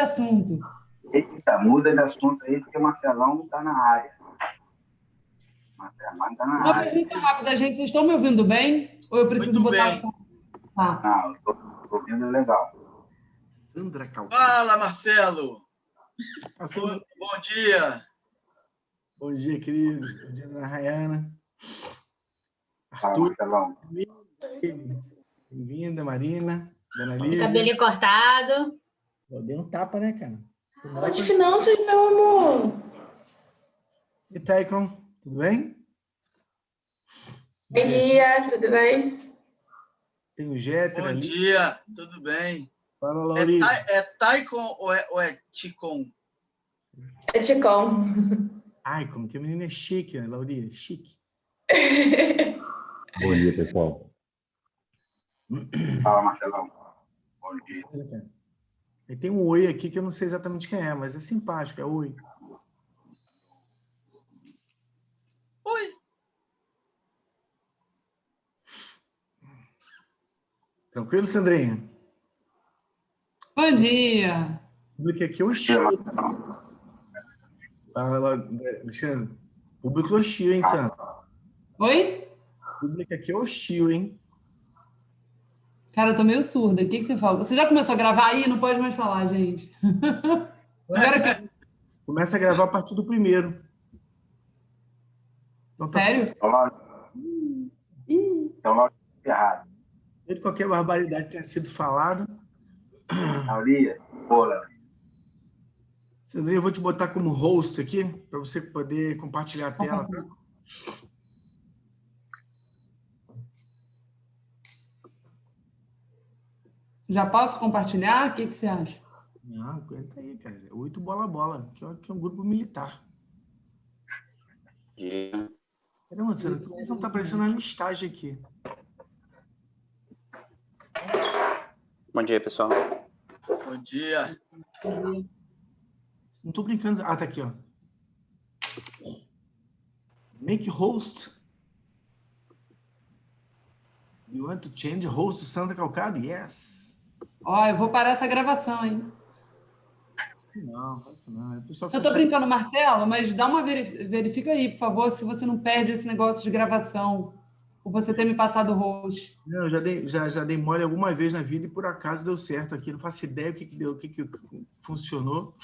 assunto. Eita, muda de assunto aí, porque o Marcelão está na área. Marcelão está na Uma área. pergunta rápida, gente. Vocês estão me ouvindo bem? Ou eu preciso Muito botar o bem. som? Tá. Não, estou ouvindo legal. Sandra Calcado. Fala, Marcelo. A Sandra- Bom dia. Bom dia, querido. Bom dia, Ana Rayana. Fala, Arthur, Marcelão. bem-vinda, Marina. Dona Lívia. Cabelinho cortado. Pô, deu um tapa, né, cara? Aula de finanças, meu amor. E Taikon, tudo bem? Bom dia, tudo bem? Tem o Jéter Bom ali. dia. Tudo bem? Fala, Laurinha. É Taikon ou é Ticon? É Ticom. Ai, como que a menina é chique, né, Laurinha? Chique. Bom dia, pessoal. Fala, Marcelão. Bom dia. Aí tem um oi aqui que eu não sei exatamente quem é, mas é simpático, é oi. Oi. Tranquilo, Sandrinha? Bom dia. O público aqui é hostil. Fala, Alexandre. Público hostil, hein, Sandra? Oi? O público aqui é hostil, hein? Cara, eu tô meio surda. O que você fala? Você já começou a gravar aí? Não pode mais falar, gente. Agora que... Começa a gravar a partir do primeiro. Então, tá Sério? Então, logo errado. tudo, qualquer barbaridade que tenha sido falada. Lauria, pô, Lauria. Sandrinha, eu vou te botar como host aqui, para você poder compartilhar a tela. Tá? Já posso compartilhar? O que você acha? Não, aguenta aí, cara. 8 bola. Aqui é um grupo militar. Caramba, Sandra, por que você não está aparecendo na listagem aqui? Bom dia, pessoal. Bom dia. Não estou brincando. Ah, tá aqui, ó. Make host. You want to change host to Sandra Calcado? Yes. Ó, eu vou parar essa gravação, hein? Não, isso não. O pessoal Eu tô brincando, Marcelo, mas dá uma verifica aí, por favor, se você não perde esse negócio de gravação, por você ter me passado o host. Não, eu já dei mole alguma vez na vida e por acaso deu certo aqui. Não faço ideia o que deu, o que funcionou,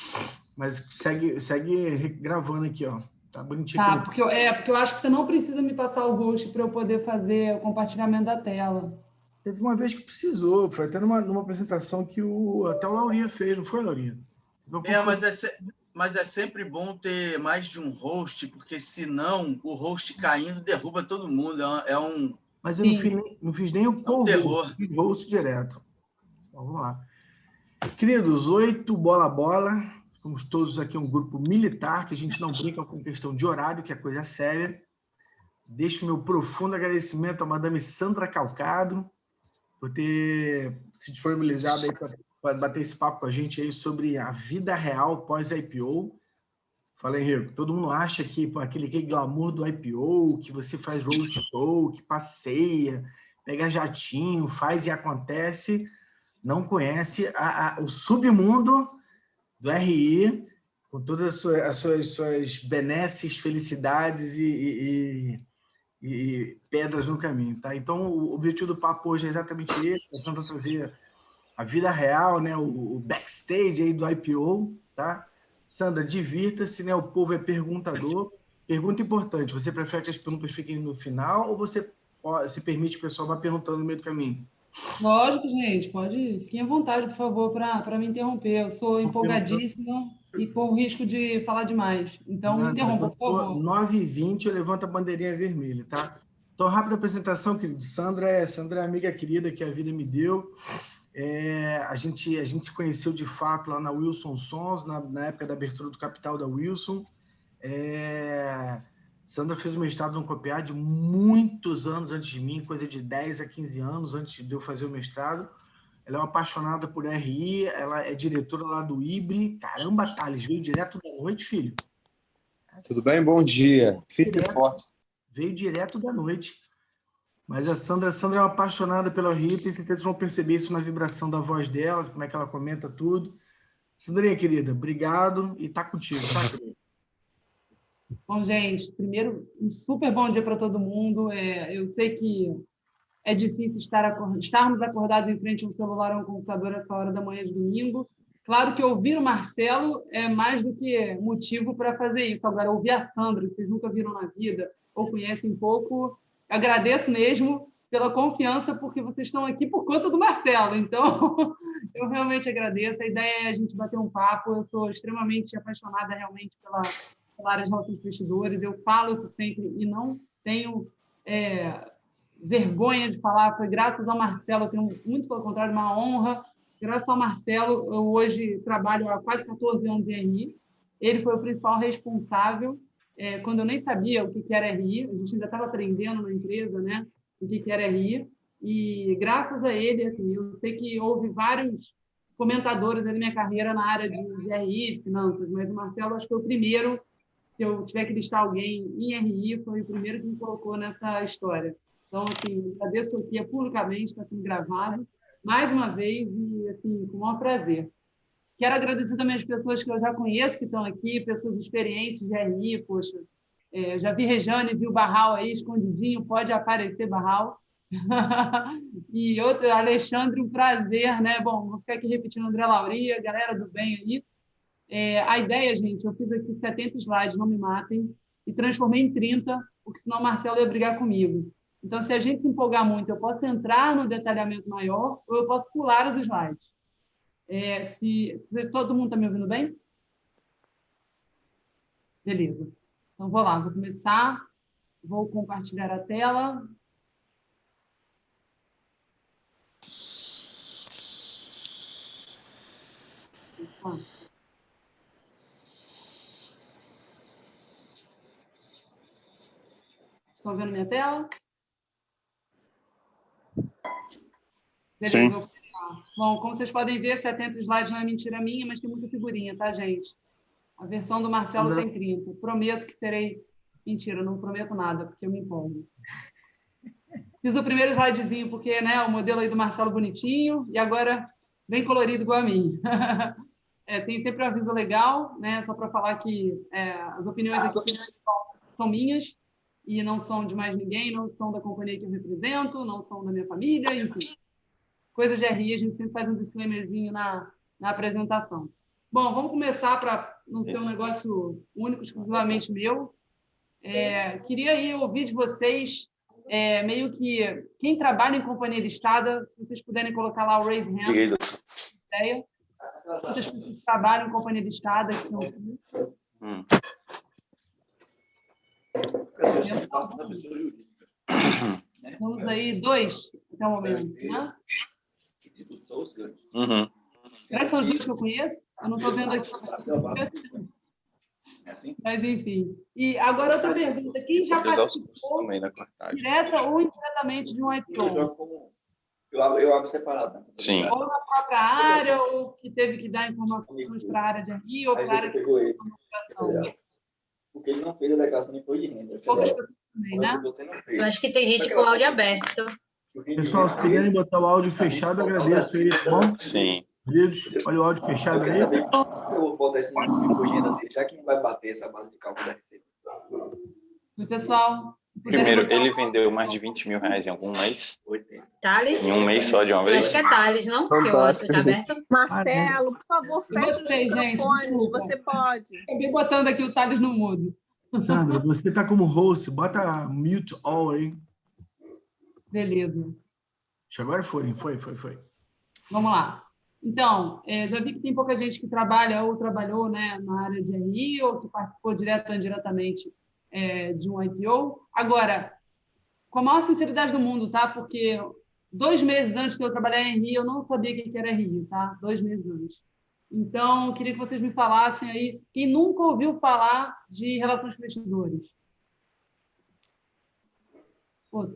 mas segue gravando aqui, ó. Tá bonitinho. Tá, porque eu acho que você não precisa me passar o host para eu poder fazer o compartilhamento da tela. Teve uma vez que precisou, foi até numa apresentação que até o Laurinha fez, não foi, Laurinha? Mas é sempre bom ter mais de um host, porque senão o host caindo derruba todo mundo. Mas eu não fiz nem o terror. Fiz host direto. Vamos lá. Queridos, 8 bola. Somos todos aqui um grupo militar, que a gente não brinca com questão de horário, que é coisa séria. Deixo meu profundo agradecimento à Madame Sandra Calcado por ter se disponibilizado aí para bater esse papo com a gente aí sobre a vida real pós-IPO. Fala, Henrique, todo mundo acha que aquele glamour do IPO, que você faz roadshow, que passeia, pega jatinho, faz e acontece, não conhece o submundo do RI, com todas as suas benesses, felicidades e pedras no caminho, tá? Então, o objetivo do papo hoje é exatamente esse, pensando trazer a vida real, né? O backstage aí do IPO, tá? Sandra, divirta-se, né? O povo é perguntador. Pergunta importante, você prefere que as perguntas fiquem no final ou você se permite que o pessoal vá perguntando no meio do caminho? Lógico, gente, pode. Fiquem à vontade, por favor, para me interromper. Eu sou empolgadíssima e com o risco de falar demais. Então, me interrompa, por favor. 9h20, eu levanto a bandeirinha vermelha, tá? Então, rápida apresentação, querido. Sandra é amiga querida que a vida me deu. A gente se conheceu, de fato, lá na Wilson Sons, na época da abertura do capital da Wilson. Sandra fez o mestrado no COPEAD muitos anos antes de mim, coisa de 10 a 15 anos antes de eu fazer o mestrado. Ela é uma apaixonada por RI, ela é diretora lá do IBRE. Caramba, Thales, veio direto da noite, filho. Tudo bem? Bom dia. Firme e forte. Veio direto da noite. Mas a Sandra é uma apaixonada pelo RI, tenho certeza que vocês vão perceber isso na vibração da voz dela, como é que ela comenta tudo. Sandrinha, querida, obrigado e tá contigo, tá, querida? Bom, gente, primeiro, um super bom dia para todo mundo. Eu sei que é difícil estarmos acordados em frente a um celular ou um computador essa hora da manhã de domingo. Claro que ouvir o Marcelo é mais do que motivo para fazer isso. Agora, ouvir a Sandra, que vocês nunca viram na vida ou conhecem pouco, agradeço mesmo pela confiança, porque vocês estão aqui por conta do Marcelo. Então, eu realmente agradeço. A ideia é a gente bater um papo. Eu sou extremamente apaixonada realmente pela área de relações com investidores. Eu falo isso sempre e não tenho vergonha de falar. Foi graças ao Marcelo, eu tenho muito pelo contrário, uma honra. Graças ao Marcelo, eu hoje trabalho há quase 14 anos em RI. Ele foi o principal responsável, quando eu nem sabia o que era RI, a gente ainda estava aprendendo na empresa, né, o que era RI, e graças a ele, assim, eu sei que houve vários comentadores na minha carreira na área de RI, de finanças, mas o Marcelo acho que foi o primeiro, se eu tiver que listar alguém em RI, foi o primeiro que me colocou nessa história. Então, assim, agradeço aqui publicamente, está sendo gravado, mais uma vez, e assim, com o maior prazer. Quero agradecer também as pessoas que eu já conheço, que estão aqui, pessoas experientes de RI, poxa, já vi Rejane, vi o Barral aí, escondidinho, pode aparecer Barral. E outro, Alexandre, um prazer, né? Bom, vou ficar aqui repetindo André Lauria, galera do bem aí. A ideia, gente, eu fiz aqui 70 slides, não me matem, e transformei em 30, porque senão o Marcelo ia brigar comigo. Então, se a gente se empolgar muito, eu posso entrar no detalhamento maior ou eu posso pular os slides. Todo mundo está me ouvindo bem? Beleza. Então, vou lá, vou começar. Vou compartilhar a tela. Estão vendo minha tela? Beleza. Sim. Bom, como vocês podem ver, 70 slides não é mentira minha, mas tem muita figurinha, tá, gente? A versão do Marcelo tem 30. Prometo que serei... Mentira, não prometo nada, porque eu me empolgo. Fiz o primeiro slidezinho, porque, né, o modelo aí do Marcelo bonitinho, e agora bem colorido igual a mim. Tem sempre um aviso legal, né, só para falar que as opiniões aqui são minhas, e não são de mais ninguém, não são da companhia que eu represento, não são da minha família, enfim. Coisas de RI, a gente sempre faz um disclaimerzinho na apresentação. Bom, vamos começar para não ser um negócio único, exclusivamente meu. Queria aí ouvir de vocês, meio que, quem trabalha em companhia listada, se vocês puderem colocar lá o raise hand, ideia. Quantas pessoas trabalham em companhia listada? Temos aí 2 até o momento, né? Uhum. Será que são os 2 que eu conheço? Eu não estou vendo aqui. Mas, enfim. E agora, outra pergunta. Quem já participou, direta ou indiretamente, de um IPO? Eu abro separado. Né? Sim. Ou na própria área, ou que teve que dar informações para a área de RI, ou para a área de comunicação. Porque ele não fez a declaração de imposto de renda. Poucas pessoas também, né? Eu acho que tem gente com o áudio aberto. Pessoal, se puderem botar o áudio fechado, agradeço aí, tá bom? Sim. Queridos, olha o áudio fechado aí. Eu vou botar esse imposto de renda dele, já que não vai bater essa base de cálculo da receita. E, pessoal... Primeiro, ele vendeu mais de 20 mil reais em algum mês? Thales? Em um mês só, de uma Eu vez? acho que é Thales, não? Porque o outro está aberto. Marcelo, por favor, feche o microfone. Gente, você pode. Acabei botando aqui o Thales no mudo. Sandra, você está como host, bota mute all aí. Beleza. Agora foi. Vamos lá. Então, já vi que tem pouca gente que trabalha ou trabalhou, né, na área de RI ou que participou direto ou indiretamente de um IPO. Agora, com a maior sinceridade do mundo, tá? Porque 2 meses antes de eu trabalhar em RI, eu não sabia o que era RI, tá? 2 meses antes. Então, queria que vocês me falassem aí, quem nunca ouviu falar de relações com investidores? Pô,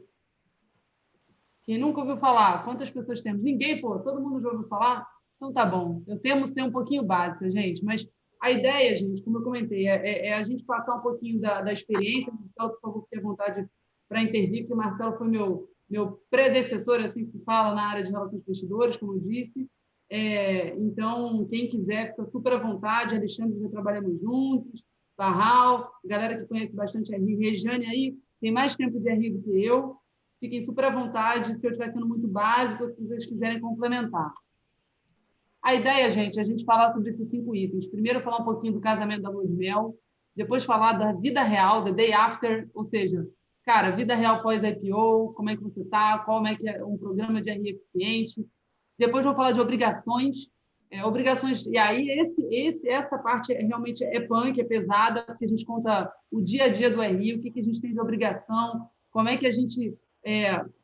quem nunca ouviu falar? Quantas pessoas temos? Ninguém, pô, todo mundo já ouviu falar? Então tá bom. Eu temo ser um pouquinho básica, gente, mas a ideia, gente, como eu comentei, é a gente passar um pouquinho da experiência. Marcelo, por favor, fique à vontade para intervir, porque o Marcelo foi meu predecessor, assim que se fala, na área de relações com investidores, como eu disse. Então, quem quiser, fica super à vontade. Alexandre, já trabalhamos juntos. Barral, galera que conhece bastante RI. Regiane aí tem mais tempo de RI do que eu. Fiquem super à vontade, se eu estiver sendo muito básico, se vocês quiserem complementar. A ideia, gente, é a gente falar sobre esses 5 itens. Primeiro, falar um pouquinho do casamento da lua de mel. Depois, falar da vida real, da day after, ou seja, cara, vida real pós-IPO, como é que você está, como é que é um programa de RI eficiente. Depois, vou falar de obrigações. Obrigações, e aí essa parte realmente é punk, é pesada, porque a gente conta o dia a dia do RI, o que a gente tem de obrigação, como é que a gente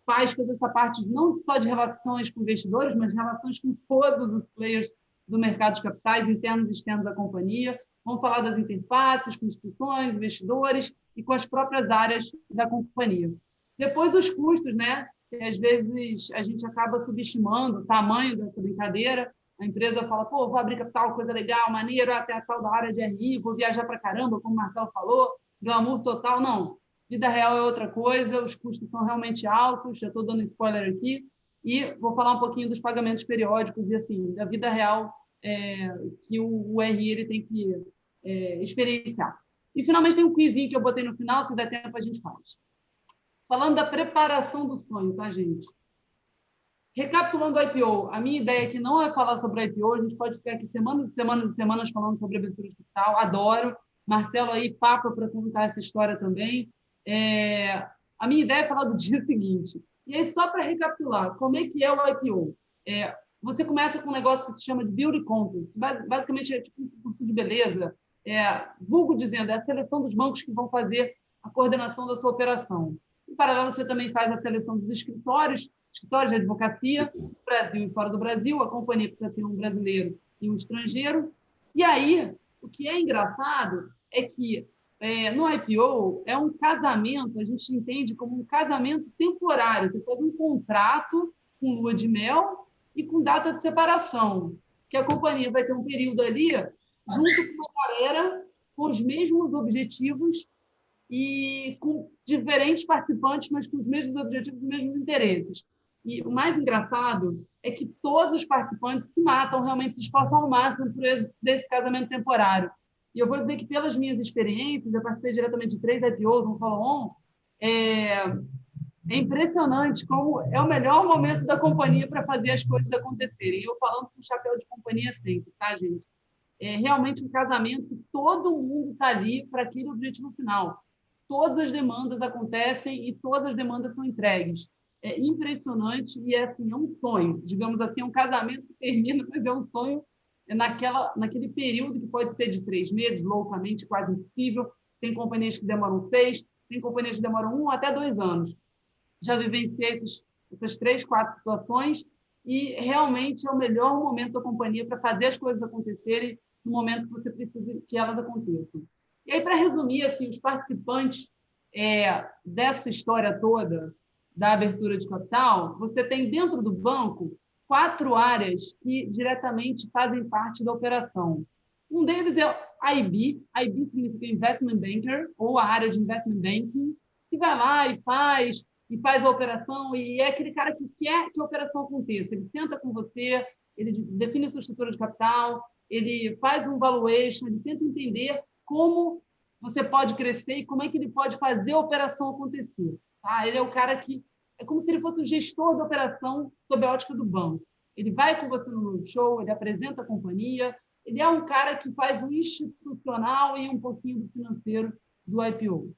faz toda essa parte não só de relações com investidores, mas de relações com todos os players do mercado de capitais, internos e externos da companhia. Vamos falar das interfaces com instituições, investidores e com as próprias áreas da companhia. Depois, os custos, né? Que às vezes a gente acaba subestimando o tamanho dessa brincadeira. A empresa fala, pô, vou abrir capital, coisa legal, maneiro, até a tal da área de RI, vou viajar para caramba, como o Marcelo falou, glamour total. Não. Vida real é outra coisa, os custos são realmente altos, já estou dando spoiler aqui, e vou falar um pouquinho dos pagamentos periódicos e, assim, da vida real que o RI ele tem que experienciar. E, finalmente, tem um quizinho que eu botei no final, se der tempo a gente faz. Falando da preparação do sonho, tá, gente? Recapitulando o IPO, a minha ideia aqui não é falar sobre o IPO, a gente pode ficar aqui semanas e semanas e semanas falando sobre a abertura de capital, adoro. Marcelo aí, papo para contar essa história também. A minha ideia é falar do dia seguinte. E aí, só para recapitular, como é que é o IPO? Você começa com um negócio que se chama de Beauty Contest, que basicamente é tipo um curso de beleza, vulgo dizendo, é a seleção dos bancos que vão fazer a coordenação da sua operação. Em paralelo, você também faz a seleção dos escritórios de advocacia, no Brasil e fora do Brasil. A companhia precisa ter um brasileiro e um estrangeiro. E aí, o que é engraçado é que no IPO é um casamento, a gente entende como um casamento temporário. Você faz um contrato com lua de mel e com data de separação, que a companhia vai ter um período ali junto com a galera com os mesmos objetivos e com diferentes participantes, mas com os mesmos objetivos e os mesmos interesses. E o mais engraçado é que todos os participantes se matam, realmente se esforçam ao máximo por desse casamento temporário. E eu vou dizer que, pelas minhas experiências, eu participei diretamente de 3 IPOs, um follow-on, é impressionante como é o melhor momento da companhia para fazer as coisas acontecerem. Eu falando com chapéu de companhia sempre, tá, gente? É realmente um casamento que todo mundo está ali para aquele objetivo final. Todas as demandas acontecem e todas as demandas são entregues. É impressionante e assim, é um sonho. Digamos assim, é um casamento que termina, mas é um sonho naquele período que pode ser de 3 meses, loucamente, quase impossível. Tem companhias que demoram 6, tem companhias que demoram 1 até 2 anos. Já vivenciei essas 3, 4 situações e realmente é o melhor momento da companhia para fazer as coisas acontecerem no momento que você precisa que elas aconteçam. E aí, para resumir, assim, os participantes dessa história toda da abertura de capital, você tem dentro do banco 4 áreas que diretamente fazem parte da operação. Um deles é o IB. IB significa Investment Banker, ou a área de Investment Banking, que vai lá e faz a operação, e é aquele cara que quer que a operação aconteça. Ele senta com você, ele define a sua estrutura de capital, ele faz um valuation, ele tenta entender como você pode crescer e como é que ele pode fazer a operação acontecer. Tá? Ele é o cara que é como se ele fosse o gestor da operação sob a ótica do banco. Ele vai com você no roadshow, ele apresenta a companhia, ele é um cara que faz o institucional e um pouquinho do financeiro do IPO.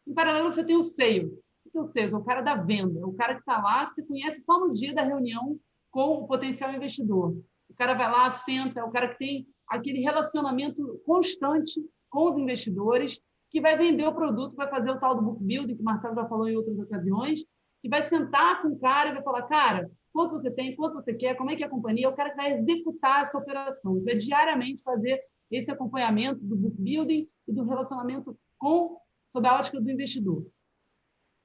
Em paralelo, você tem o sales. O que é o sales? É o cara da venda, é o cara que está lá, que você conhece só no dia da reunião com o potencial investidor. O cara vai lá, senta, é o cara que tem aquele relacionamento constante com os investidores, que vai vender o produto, vai fazer o tal do book building, que o Marcelo já falou em outras ocasiões, que vai sentar com o cara e vai falar, cara, quanto você tem, quanto você quer, como é que é a companhia, é o cara que vai executar essa operação, vai diariamente fazer esse acompanhamento do book building e do relacionamento sob a ótica do investidor.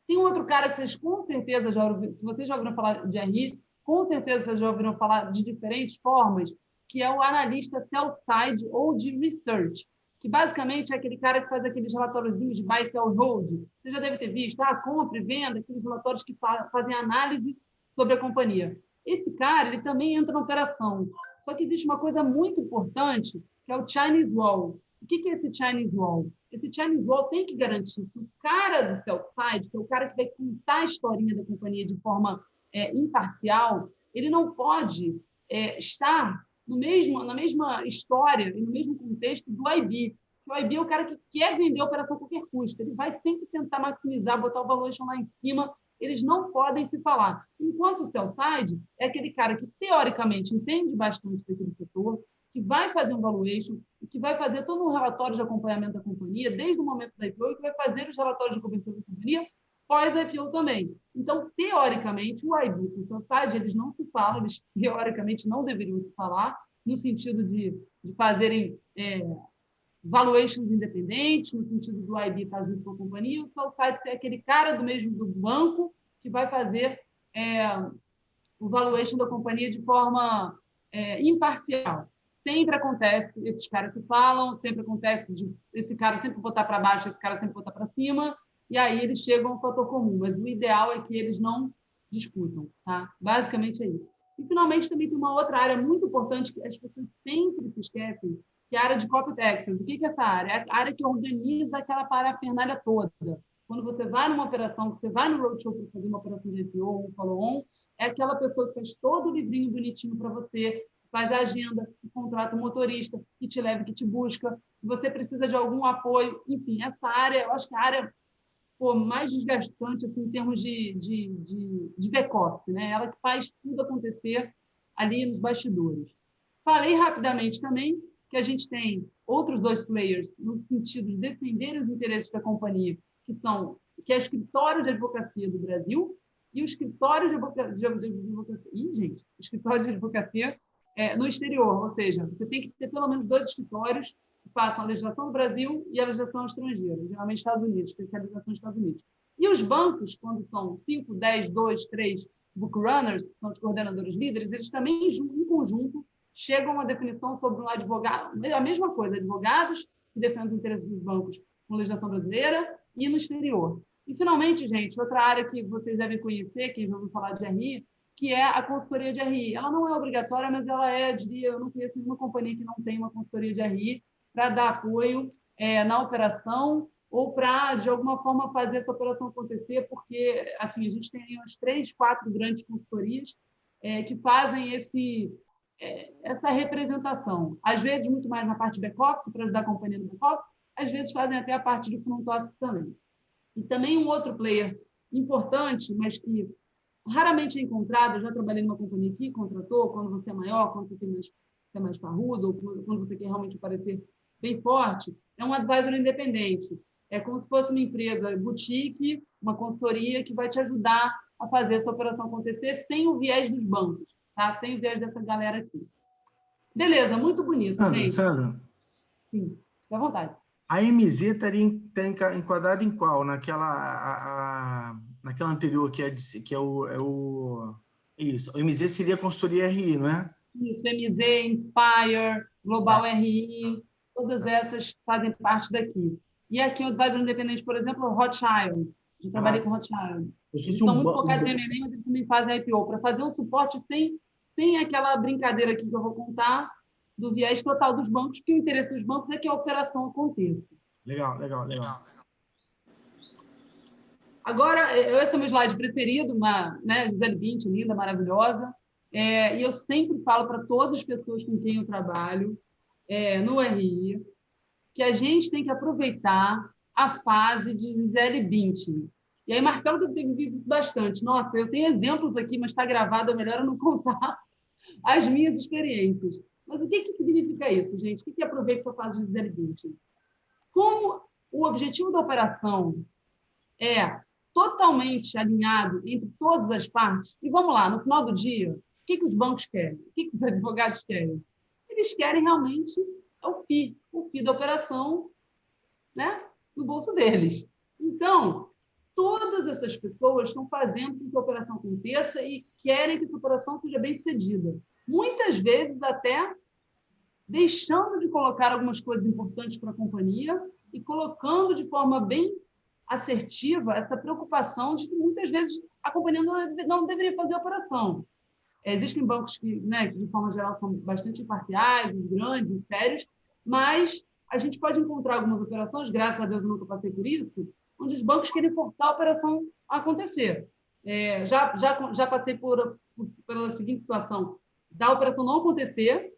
Tem um outro cara que vocês com certeza já ouviram, se vocês já ouviram falar de RI, com certeza vocês já ouviram falar de diferentes formas, que é o analista sell-side ou de research, que basicamente é aquele cara que faz aqueles relatóriozinhos de buy, sell, hold. Você já deve ter visto, compra e venda, aqueles relatórios que fazem análise sobre a companhia. Esse cara, ele também entra na operação, Só que existe uma coisa muito importante, que é o Chinese Wall. O que é esse Chinese Wall? Esse Chinese Wall tem que garantir que o cara do sell-side, que é o cara que vai contar a historinha da companhia de forma imparcial, ele não pode estar na mesma história e no mesmo contexto do IB. O IB é o cara que quer vender a operação a qualquer custo. Ele vai sempre tentar maximizar, botar o valuation lá em cima. Eles não podem se falar. Enquanto o sell-side é aquele cara que, teoricamente, entende bastante daquele setor, que vai fazer um valuation, que vai fazer todo um relatório de acompanhamento da companhia, desde o momento da IPO, e que vai fazer os relatórios de cobertura da companhia pós-IPO também. Então, teoricamente, o IB e o sell-side, eles não se falam, eles, teoricamente, não deveriam se falar, no sentido de fazerem valuations independentes, no sentido do IB estar junto com a companhia, o sell-side ser aquele cara do banco que vai fazer o valuation da companhia de forma imparcial. Sempre acontece, esses caras se falam, sempre acontece esse cara sempre botar para baixo, esse cara sempre botar para cima, e aí eles chegam a um fator comum, mas o ideal é que eles não discutam, tá? Basicamente é isso. E, finalmente, também tem uma outra área muito importante que as pessoas sempre se esquecem, que é a área de Corporate Access. O que é essa área? É a área que organiza aquela parafernália toda. Quando você vai numa operação, você vai no roadshow para fazer uma operação de IPO, um follow-on, é aquela pessoa que faz todo o livrinho bonitinho para você, faz a agenda, que contrata um motorista, que te leva, que te busca, se você precisa de algum apoio. Enfim, essa área, eu acho que é a área mais desgastante assim, em termos de back-office, né? Ela que faz tudo acontecer ali nos bastidores. Falei rapidamente também que a gente tem outros 2 players no sentido de defender os interesses da companhia, que é o Escritório de Advocacia do Brasil e o Escritório de Advocacia, Escritório de Advocacia no exterior, ou seja, você tem que ter pelo menos 2 escritórios que façam a legislação do Brasil e a legislação estrangeira, geralmente Estados Unidos, especialização nos Estados Unidos. E os bancos, quando são 5, 10, 2, 3 book runners, que são os coordenadores líderes, eles também, em conjunto, chegam a uma definição sobre um advogado, a mesma coisa, advogados que defendem os interesses dos bancos com legislação brasileira e no exterior. E, finalmente, gente, outra área que vocês devem conhecer, quem já ouviu falar de RI, que é a consultoria de RI. Ela não é obrigatória, mas ela eu não conheço nenhuma companhia que não tenha uma consultoria de RI para dar apoio na operação ou para, de alguma forma, fazer essa operação acontecer, porque assim, a gente tem aí umas 3, 4 grandes consultorias que fazem essa representação. Às vezes, muito mais na parte back-office, para ajudar a companhia no back-office, às vezes fazem até a parte de front-office também. E também um outro player importante, mas que raramente é encontrado, eu já trabalhei numa companhia que contratou, quando você é maior, quando você é mais parrudo, ou quando você quer realmente parecer bem forte, é um advisor independente. É como se fosse uma empresa boutique, uma consultoria que vai te ajudar a fazer essa operação acontecer sem o viés dos bancos, tá? Sem o viés dessa galera aqui. Beleza, muito bonito, gente. Sandra, sim, fica à vontade. A MZ estaria enquadrada em qual? Naquela anterior, que é o... Isso, o MZ seria a consultoria RI, não é? Isso, MZ, Inspire, Global RI, todas essas fazem parte daqui. E aqui o advisor independente, por exemplo, o Rothschild. Eu trabalhei com o Rothschild. Eles são muito focados em M&A, mas eles também fazem IPO, para fazer um suporte sem aquela brincadeira aqui que eu vou contar, do viés total dos bancos, porque o interesse dos bancos é que a operação aconteça. Legal. Agora, esse é o meu slide preferido, Gisele Bündchen, linda, maravilhosa, e eu sempre falo para todas as pessoas com quem eu trabalho no RI, que a gente tem que aproveitar a fase de Gisele Bündchen. E aí, Marcelo deve ter vivido isso bastante. Nossa, eu tenho exemplos aqui, mas está gravado, é melhor eu não contar as minhas experiências. Mas o que significa isso, gente? O que aproveita essa fase de Gisele Bündchen? Como o objetivo da operação é totalmente alinhado entre todas as partes, e vamos lá, no final do dia, o que os bancos querem? O que os advogados querem? Eles querem realmente o FII da operação, né, no bolso deles. Então, todas essas pessoas estão fazendo com que a operação aconteça e querem que essa operação seja bem sucedida. Muitas vezes até deixando de colocar algumas coisas importantes para a companhia e colocando de forma bem assertiva essa preocupação de que muitas vezes a companhia não deveria fazer a operação. Existem bancos que, né, que, de forma geral, são bastante imparciais, grandes e sérios, mas a gente pode encontrar algumas operações, graças a Deus eu nunca passei por isso, onde os bancos querem forçar a operação a acontecer. Já passei pela seguinte situação, da operação não acontecer,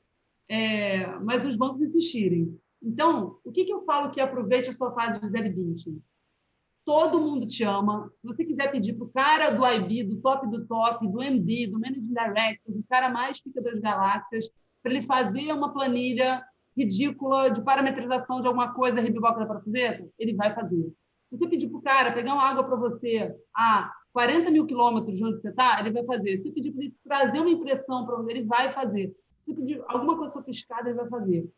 mas os bancos insistirem. Então, o que eu falo que aproveite a sua fase de 0,20? Todo mundo te ama. Se você quiser pedir para o cara do IB, do top, do MD, do Managing Director, do cara mais pica das galáxias, para ele fazer uma planilha ridícula de parametrização de alguma coisa, ribiboca da parafuseta, ele vai fazer. Se você pedir para o cara pegar uma água para você a 40 mil quilômetros de onde você está, ele vai fazer. Se você pedir para ele trazer uma impressão para você, ele vai fazer. Se você pedir alguma coisa sofisticada, ele vai fazer.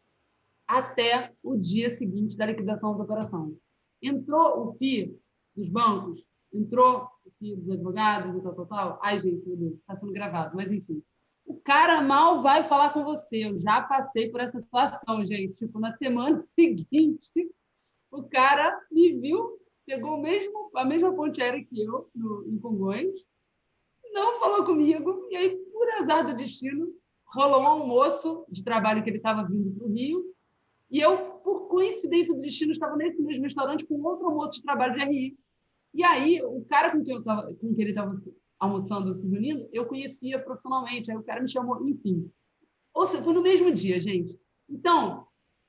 Até o dia seguinte da liquidação da operação. Entrou o FII dos bancos, entrou o FII dos advogados, e tal. Ai, gente, meu Deus, está sendo gravado, mas enfim. O cara mal vai falar com você. Eu já passei por essa situação, gente. Tipo, na semana seguinte, o cara me viu, pegou a mesma ponte aérea que eu, em Congonhas, não falou comigo, e aí, por azar do destino, rolou um almoço de trabalho que ele estava vindo para o Rio, e eu, por coincidência do destino, estava nesse mesmo restaurante com outro almoço de trabalho de RI. E aí, o cara com quem ele estava almoçando, se reunindo, eu conhecia profissionalmente. Aí o cara me chamou, enfim. Ou seja, foi no mesmo dia, gente. Então,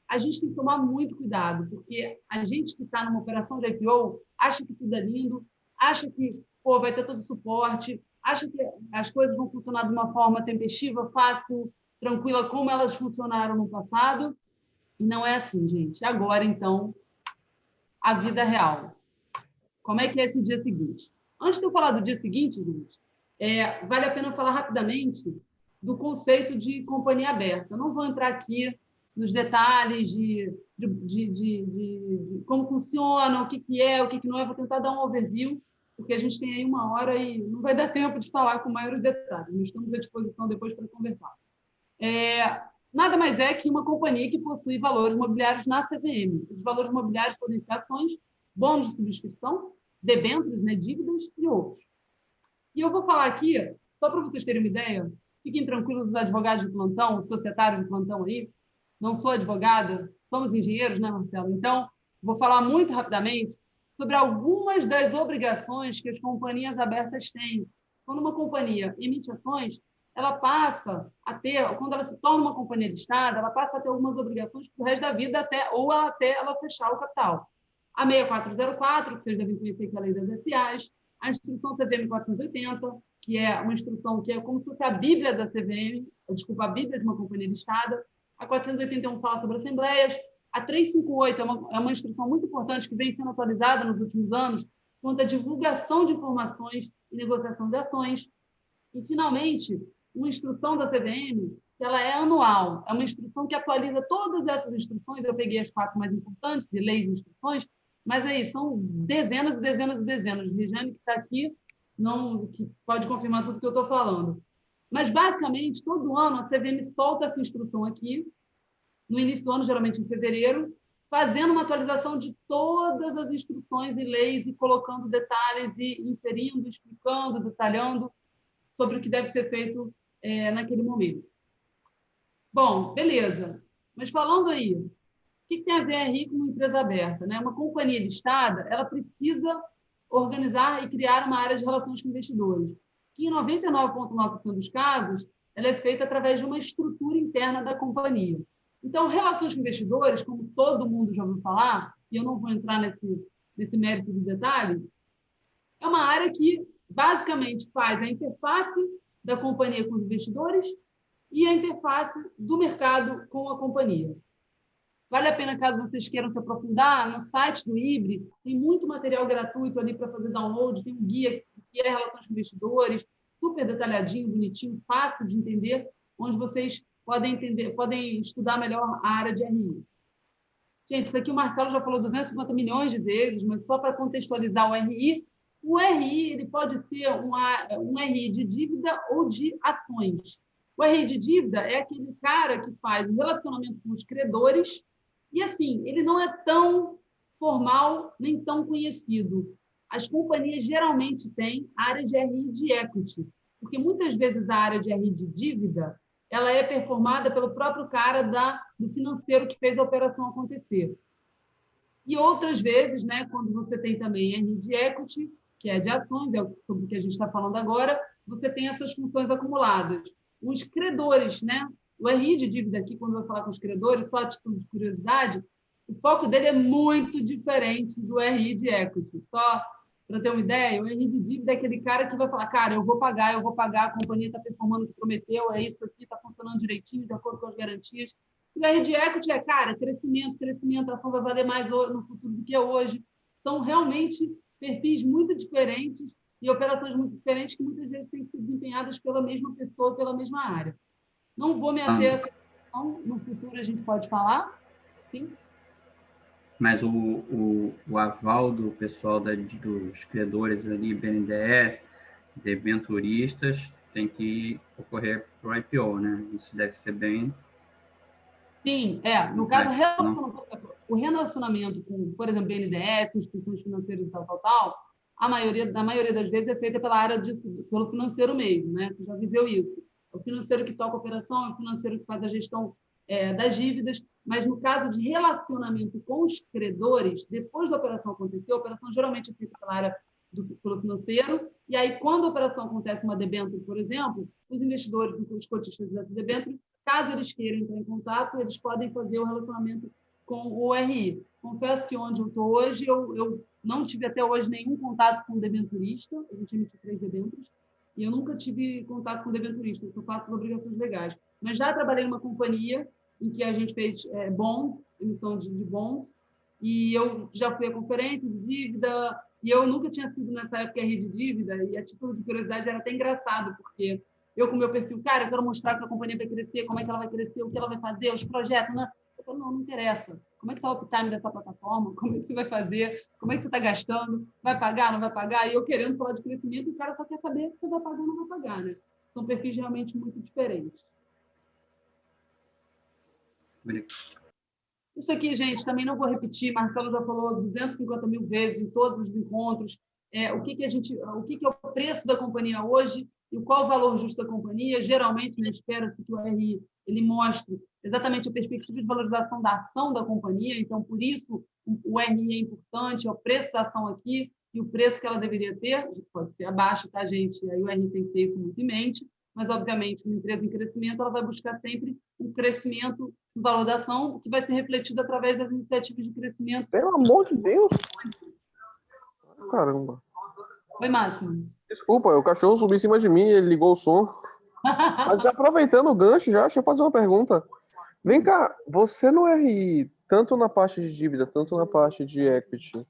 a gente tem que tomar muito cuidado, porque a gente que está numa operação de IPO acha que tudo é lindo, acha que vai ter todo o suporte, acha que as coisas vão funcionar de uma forma tempestiva, fácil, tranquila, como elas funcionaram no passado. E não é assim, gente. Agora, então, a vida real. Como é que é esse dia seguinte? Antes de eu falar do dia seguinte, gente, vale a pena falar rapidamente do conceito de companhia aberta. Eu não vou entrar aqui nos detalhes de como funciona, o que é, o que não é. Vou tentar dar um overview, porque a gente tem aí 1 hora e não vai dar tempo de falar com maiores detalhes. Nós estamos à disposição depois para conversar. Nada mais é que uma companhia que possui valores imobiliários na CVM. Os valores imobiliários podem ser ações, bônus de subscrição, debêntures, né, dívidas e outros. E eu vou falar aqui, só para vocês terem uma ideia, fiquem tranquilos os advogados de plantão, os societários de plantão aí. Não sou advogada, somos engenheiros, né, Marcelo? Então, vou falar muito rapidamente sobre algumas das obrigações que as companhias abertas têm. Quando uma companhia emite ações, ela passa a ter, quando ela se torna uma companhia listada, ela passa a ter algumas obrigações para o resto da vida até ela fechar o capital. A 6404, que vocês devem conhecer, que é a lei das SAs, a instrução CVM 480, que é uma instrução que é como se fosse a Bíblia da CVM, desculpa, a Bíblia de uma companhia listada. A 481 fala sobre assembleias. A 358 é uma instrução muito importante que vem sendo atualizada nos últimos anos quanto à divulgação de informações e negociação de ações. E, finalmente, uma instrução da CVM, que ela é anual. É uma instrução que atualiza todas essas instruções. Eu peguei as 4 mais importantes, de leis e instruções, mas aí são dezenas e dezenas e dezenas. Regiane, que está aqui, que pode confirmar tudo que eu estou falando. Mas, basicamente, todo ano a CVM solta essa instrução aqui, no início do ano, geralmente em fevereiro, fazendo uma atualização de todas as instruções e leis e colocando detalhes e inferindo, explicando, detalhando sobre o que deve ser feito naquele momento. Bom, beleza. Mas falando aí, o que tem a ver a RI com uma empresa aberta? Né? Uma companhia listada, ela precisa organizar e criar uma área de relações com investidores, que em 99,9% dos casos, ela é feita através de uma estrutura interna da companhia. Então, relações com investidores, como todo mundo já ouviu falar, e eu não vou entrar nesse mérito de detalhe, é uma área que basicamente faz a interface da companhia com os investidores e a interface do mercado com a companhia. Vale a pena, caso vocês queiram se aprofundar, no site do IBRE tem muito material gratuito ali para fazer download, tem um guia que é relações com investidores, super detalhadinho, bonitinho, fácil de entender, onde vocês podem estudar melhor a área de RI. Gente, isso aqui o Marcelo já falou 250 milhões de vezes, mas só para contextualizar o RI ele pode ser um RI de dívida ou de ações. O RI de dívida é aquele cara que faz o relacionamento com os credores e, assim, ele não é tão formal nem tão conhecido. As companhias geralmente têm áreas de RI de equity. Porque muitas vezes a área de RI de dívida ela é performada pelo próprio cara do financeiro que fez a operação acontecer. E outras vezes, né, quando você tem também RI de equity, que é de ações, é sobre o que a gente está falando agora, você tem essas funções acumuladas. Os credores, né? O RI de dívida aqui, quando eu vou falar com os credores, só a título de curiosidade, o foco dele é muito diferente do RI de equity. Só para ter uma ideia, o RI de dívida é aquele cara que vai falar, cara, eu vou pagar, a companhia está performando o que prometeu, é isso aqui, está funcionando direitinho, de acordo com as garantias. O RI de equity é, cara, crescimento, a ação vai valer mais no futuro do que hoje. São realmente perfis muito diferentes e operações muito diferentes que muitas vezes têm que ser desempenhadas pela mesma pessoa, pela mesma área. Não vou me ater a essa questão, no futuro a gente pode falar, sim? Mas o aval do pessoal dos credores ali, BNDES, debenturistas, tem que ocorrer para o IPO, né? Isso deve ser bem... Sim, no caso, o relacionamento com, por exemplo, BNDES, instituições financeiras e tal, na maioria das vezes é feita pela área pelo financeiro mesmo, né? Você já viveu isso. O financeiro que toca a operação, é o financeiro que faz a gestão das dívidas, mas no caso de relacionamento com os credores, depois da operação acontecer, a operação geralmente é feita pela área pelo financeiro, e aí, quando a operação acontece uma debênture, por exemplo, os investidores, os cotistas dessa debênture, caso eles queiram entrar em contato, eles podem fazer o relacionamento com o RI. Confesso que onde eu estou hoje, eu não tive até hoje nenhum contato com o debenturista, a gente emitiu 3 debêntures, e eu nunca tive contato com o debenturista, eu só faço as obrigações legais. Mas já trabalhei numa companhia em que a gente fez bonds, emissão de bonds, e eu já fui a conferência de dívida, e eu nunca tinha sido nessa época RI de dívida, e a título de curiosidade era até engraçado, porque eu com o meu perfil, cara, eu quero mostrar que a companhia vai crescer, como é que ela vai crescer, o que ela vai fazer, os projetos, né? Eu falo, não interessa. Como é que está o uptime dessa plataforma? Como é que você vai fazer? Como é que você está gastando? Vai pagar, não vai pagar? E eu querendo falar de crescimento, o cara só quer saber se você vai pagar ou não vai pagar, né? São perfis realmente muito diferentes. Isso aqui, gente, também não vou repetir, Marcelo já falou 250 mil vezes em todos os encontros. O que é o preço da companhia hoje e qual o valor justo da companhia. Geralmente, espera-se que o RI ele mostre exatamente a perspectiva de valorização da ação da companhia, então, por isso, o RI é importante, é o preço da ação aqui e o preço que ela deveria ter, pode ser abaixo, tá, gente? Aí o RI tem que ter isso muito em mente, mas, obviamente, uma empresa em crescimento, ela vai buscar sempre um crescimento no valor da ação, que vai ser refletido através das iniciativas de crescimento. Pelo amor de Deus! Caramba! Oi, Máximo. Desculpa, o cachorro subiu em cima de mim e ele ligou o som. Mas já aproveitando o gancho, deixa eu fazer uma pergunta. Vem cá, você no RI, tanto na parte de dívida, tanto na parte de equity,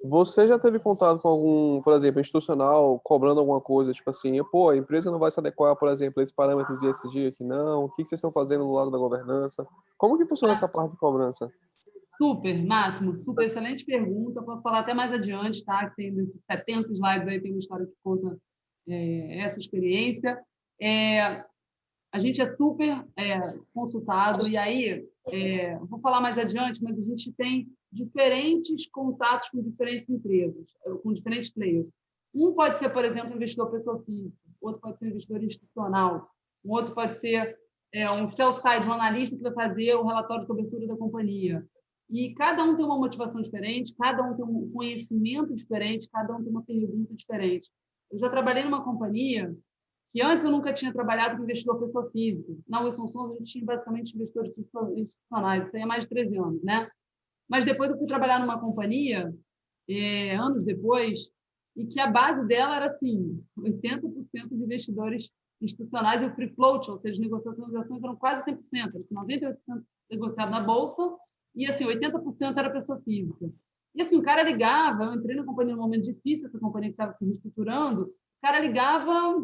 você já teve contato com algum, por exemplo, institucional, cobrando alguma coisa, tipo assim, a empresa não vai se adequar, por exemplo, a esses parâmetros de ESG aqui, não? O que vocês estão fazendo no lado da governança? Como que funciona essa parte de cobrança? Super, Máximo, super excelente pergunta. Posso falar até mais adiante, tá? Que tem desses 70 slides aí, tem uma história que conta essa experiência. A gente é super consultado, e aí, vou falar mais adiante, mas a gente tem diferentes contatos com diferentes empresas, com diferentes players. Um pode ser, por exemplo, investidor pessoa física, outro pode ser investidor institucional, um outro pode ser um sell-side, um analista que vai fazer o relatório de cobertura da companhia. E cada um tem uma motivação diferente, cada um tem um conhecimento diferente, cada um tem uma pergunta diferente. Eu já trabalhei numa companhia que antes eu nunca tinha trabalhado com investidor pessoa física. Na Wilson Sons, a gente tinha basicamente investidores institucionais, isso aí há mais de 13 anos, né? Mas depois eu fui trabalhar numa companhia, anos depois, e que a base dela era, assim, 80% de investidores institucionais e o free float, ou seja, as negociações de ações eram quase 100%, 98% negociado na Bolsa, e, assim, 80% era pessoa física. E, assim, o cara ligava, eu entrei na companhia num momento difícil, essa companhia que estava se reestruturando, o cara ligava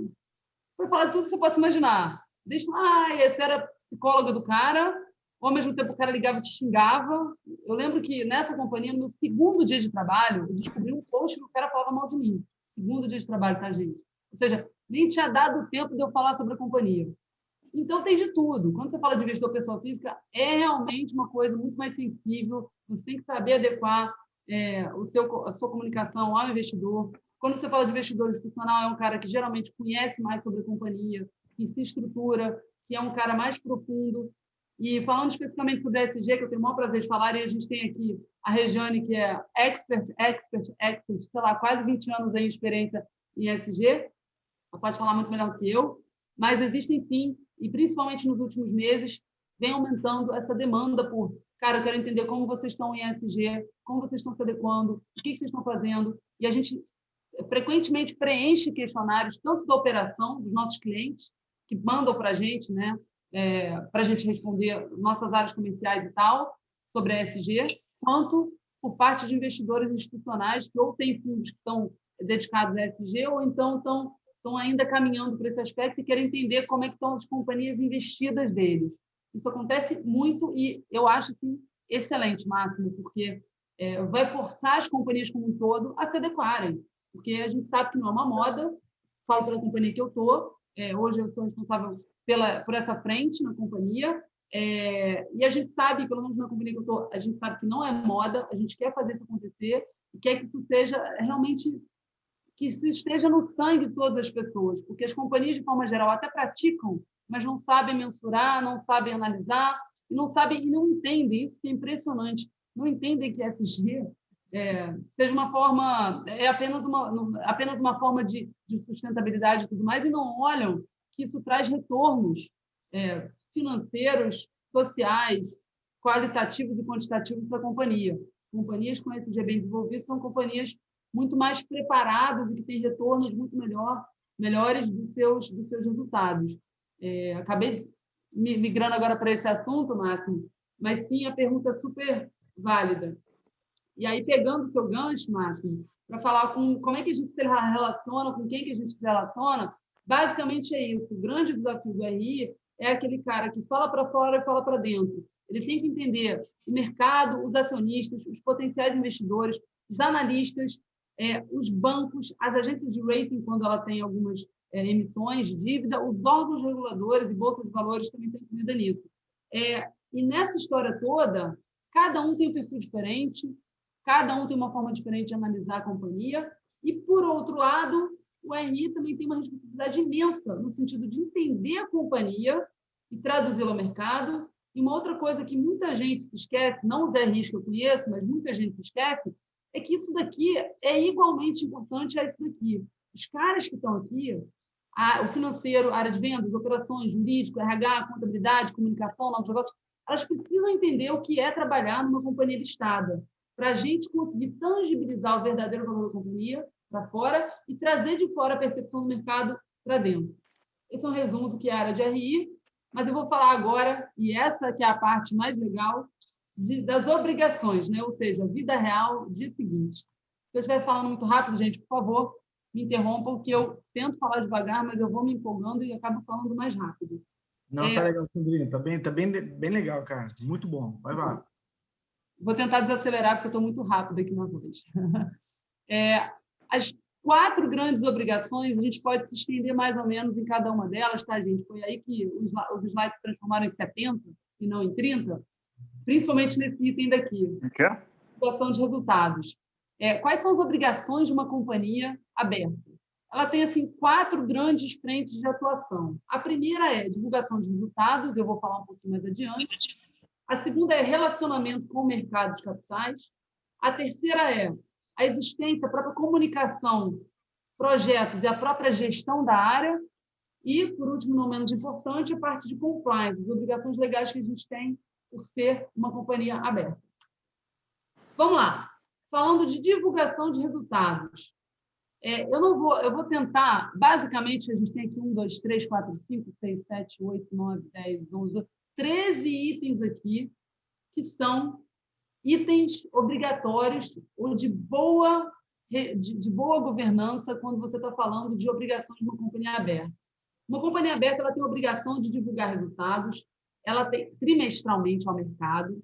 para falar de tudo que você possa imaginar. Esse era psicóloga do cara, ou ao mesmo tempo o cara ligava e te xingava. Eu lembro que nessa companhia, no segundo dia de trabalho, eu descobri um post que o cara falava mal de mim. Segundo dia de trabalho, tá, gente? Ou seja, nem tinha dado tempo de eu falar sobre a companhia. Então, tem de tudo. Quando você fala de investidor pessoa física, é realmente uma coisa muito mais sensível. Você tem que saber adequar a sua comunicação ao investidor. Quando você fala de investidor institucional, é um cara que geralmente conhece mais sobre a companhia, que se estrutura, que é um cara mais profundo. E falando especificamente sobre a ESG, que eu tenho o maior prazer de falar, e a gente tem aqui a Regiane, que é expert, sei lá, quase 20 anos aí de experiência em ESG. Ela pode falar muito melhor do que eu, mas existem sim, e principalmente nos últimos meses, vem aumentando essa demanda por, cara, eu quero entender como vocês estão em ESG, como vocês estão se adequando, o que vocês estão fazendo, e a gente frequentemente preenche questionários, tanto da operação dos nossos clientes, que mandam para a gente, né, para a gente responder nossas áreas comerciais e tal, sobre a ESG, quanto por parte de investidores institucionais que ou têm fundos que estão dedicados à ESG ou então estão ainda caminhando para esse aspecto e querem entender como é que estão as companhias investidas deles. Isso acontece muito e eu acho assim, excelente, Máximo, porque vai forçar as companhias como um todo a se adequarem, porque a gente sabe que não é uma moda, falo pela companhia que eu estou, hoje eu sou responsável por essa frente na companhia, e a gente sabe, pelo menos na companhia que eu estou, a gente sabe que não é moda, a gente quer fazer isso acontecer e quer que isso seja realmente, que isso esteja no sangue de todas as pessoas, porque as companhias, de forma geral, até praticam, mas não sabem mensurar, não sabem analisar, e não sabem e não entendem, isso que é impressionante, não entendem que ESG seja uma forma, apenas uma forma de sustentabilidade e tudo mais, e não olham que isso traz retornos financeiros, sociais, qualitativos e quantitativos para a companhia. Companhias com ESG bem desenvolvidas são companhias muito mais preparadas e que têm retornos muito melhores dos seus resultados. Acabei migrando agora para esse assunto, Máximo, mas sim, a pergunta é super válida. E aí, pegando o seu gancho, Máximo, para falar como é que a gente se relaciona, com quem que a gente se relaciona, basicamente é isso. O grande desafio do RI é aquele cara que fala para fora e fala para dentro. Ele tem que entender o mercado, os acionistas, os potenciais investidores, os analistas, os bancos, as agências de rating, quando ela tem algumas emissões de dívida, os órgãos reguladores e bolsa de valores também estão incluídos nisso. E nessa história toda, cada um tem um perfil diferente, cada um tem uma forma diferente de analisar a companhia, e, por outro lado, o RI também tem uma responsabilidade imensa no sentido de entender a companhia e traduzi-la ao mercado. E uma outra coisa que muita gente se esquece, não os RIs que eu conheço, mas muita gente se esquece, é que isso daqui é igualmente importante a isso daqui. Os caras que estão aqui, o financeiro, a área de vendas, operações, jurídico, RH, contabilidade, comunicação, novos negócios, elas precisam entender o que é trabalhar numa companhia listada, para a gente conseguir tangibilizar o verdadeiro valor da companhia para fora e trazer de fora a percepção do mercado para dentro. Esse é um resumo do que é a área de RI, mas eu vou falar agora, e essa que é a parte mais legal, das obrigações, né? Ou seja, vida real, dia seguinte. Se eu estiver falando muito rápido, gente, por favor, me interrompam, que eu tento falar devagar, mas eu vou me empolgando e acabo falando mais rápido. Não, tá legal, Sandrina. Tá bem legal, cara. Muito bom. Vai lá. Vou tentar desacelerar, porque eu estou muito rápido aqui na voz. As 4 grandes obrigações, a gente pode se estender mais ou menos em cada uma delas, tá, gente? Foi aí que os slides se transformaram em 70 e não em 30, principalmente nesse item daqui. Divulgação de resultados. Quais são as obrigações de uma companhia aberta? Ela tem, assim, 4 grandes frentes de atuação. A primeira é divulgação de resultados, eu vou falar um pouquinho mais adiante. A segunda é relacionamento com o mercado de capitais. A terceira é a existência, a própria comunicação, projetos e a própria gestão da área. E, por último, não menos importante, a parte de compliance, as obrigações legais que a gente tem por ser uma companhia aberta. Vamos lá. Falando de divulgação de resultados. Eu vou tentar, basicamente, a gente tem aqui 1, 2, 3, 4, 5, 6, 7, 8, 9, 10, 11, 13 itens aqui, que são itens obrigatórios ou de boa governança quando você está falando de obrigações de uma companhia aberta. Uma companhia aberta ela tem a obrigação de divulgar resultados, ela tem trimestralmente ao mercado,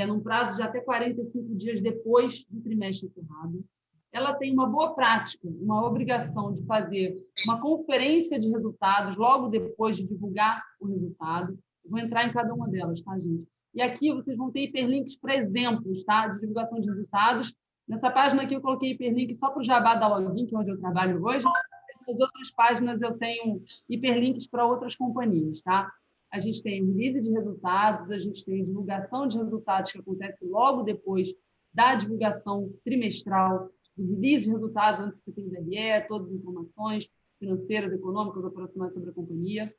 num prazo de até 45 dias depois do trimestre encerrado. Ela tem uma boa prática, uma obrigação de fazer uma conferência de resultados logo depois de divulgar o resultado. Vou entrar em cada uma delas, tá, gente? E aqui vocês vão ter hiperlinks para exemplos, tá, de divulgação de resultados, Nessa página aqui eu coloquei hiperlink só para o Jabá da Login, que é onde eu trabalho hoje. Nas outras páginas eu tenho hiperlinks para outras companhias, tá? A gente tem release de resultados, a gente tem divulgação de resultados que acontece logo depois da divulgação trimestral do release de resultados, onde você tem DRE, todas as informações financeiras, econômicas, operacionais sobre a companhia,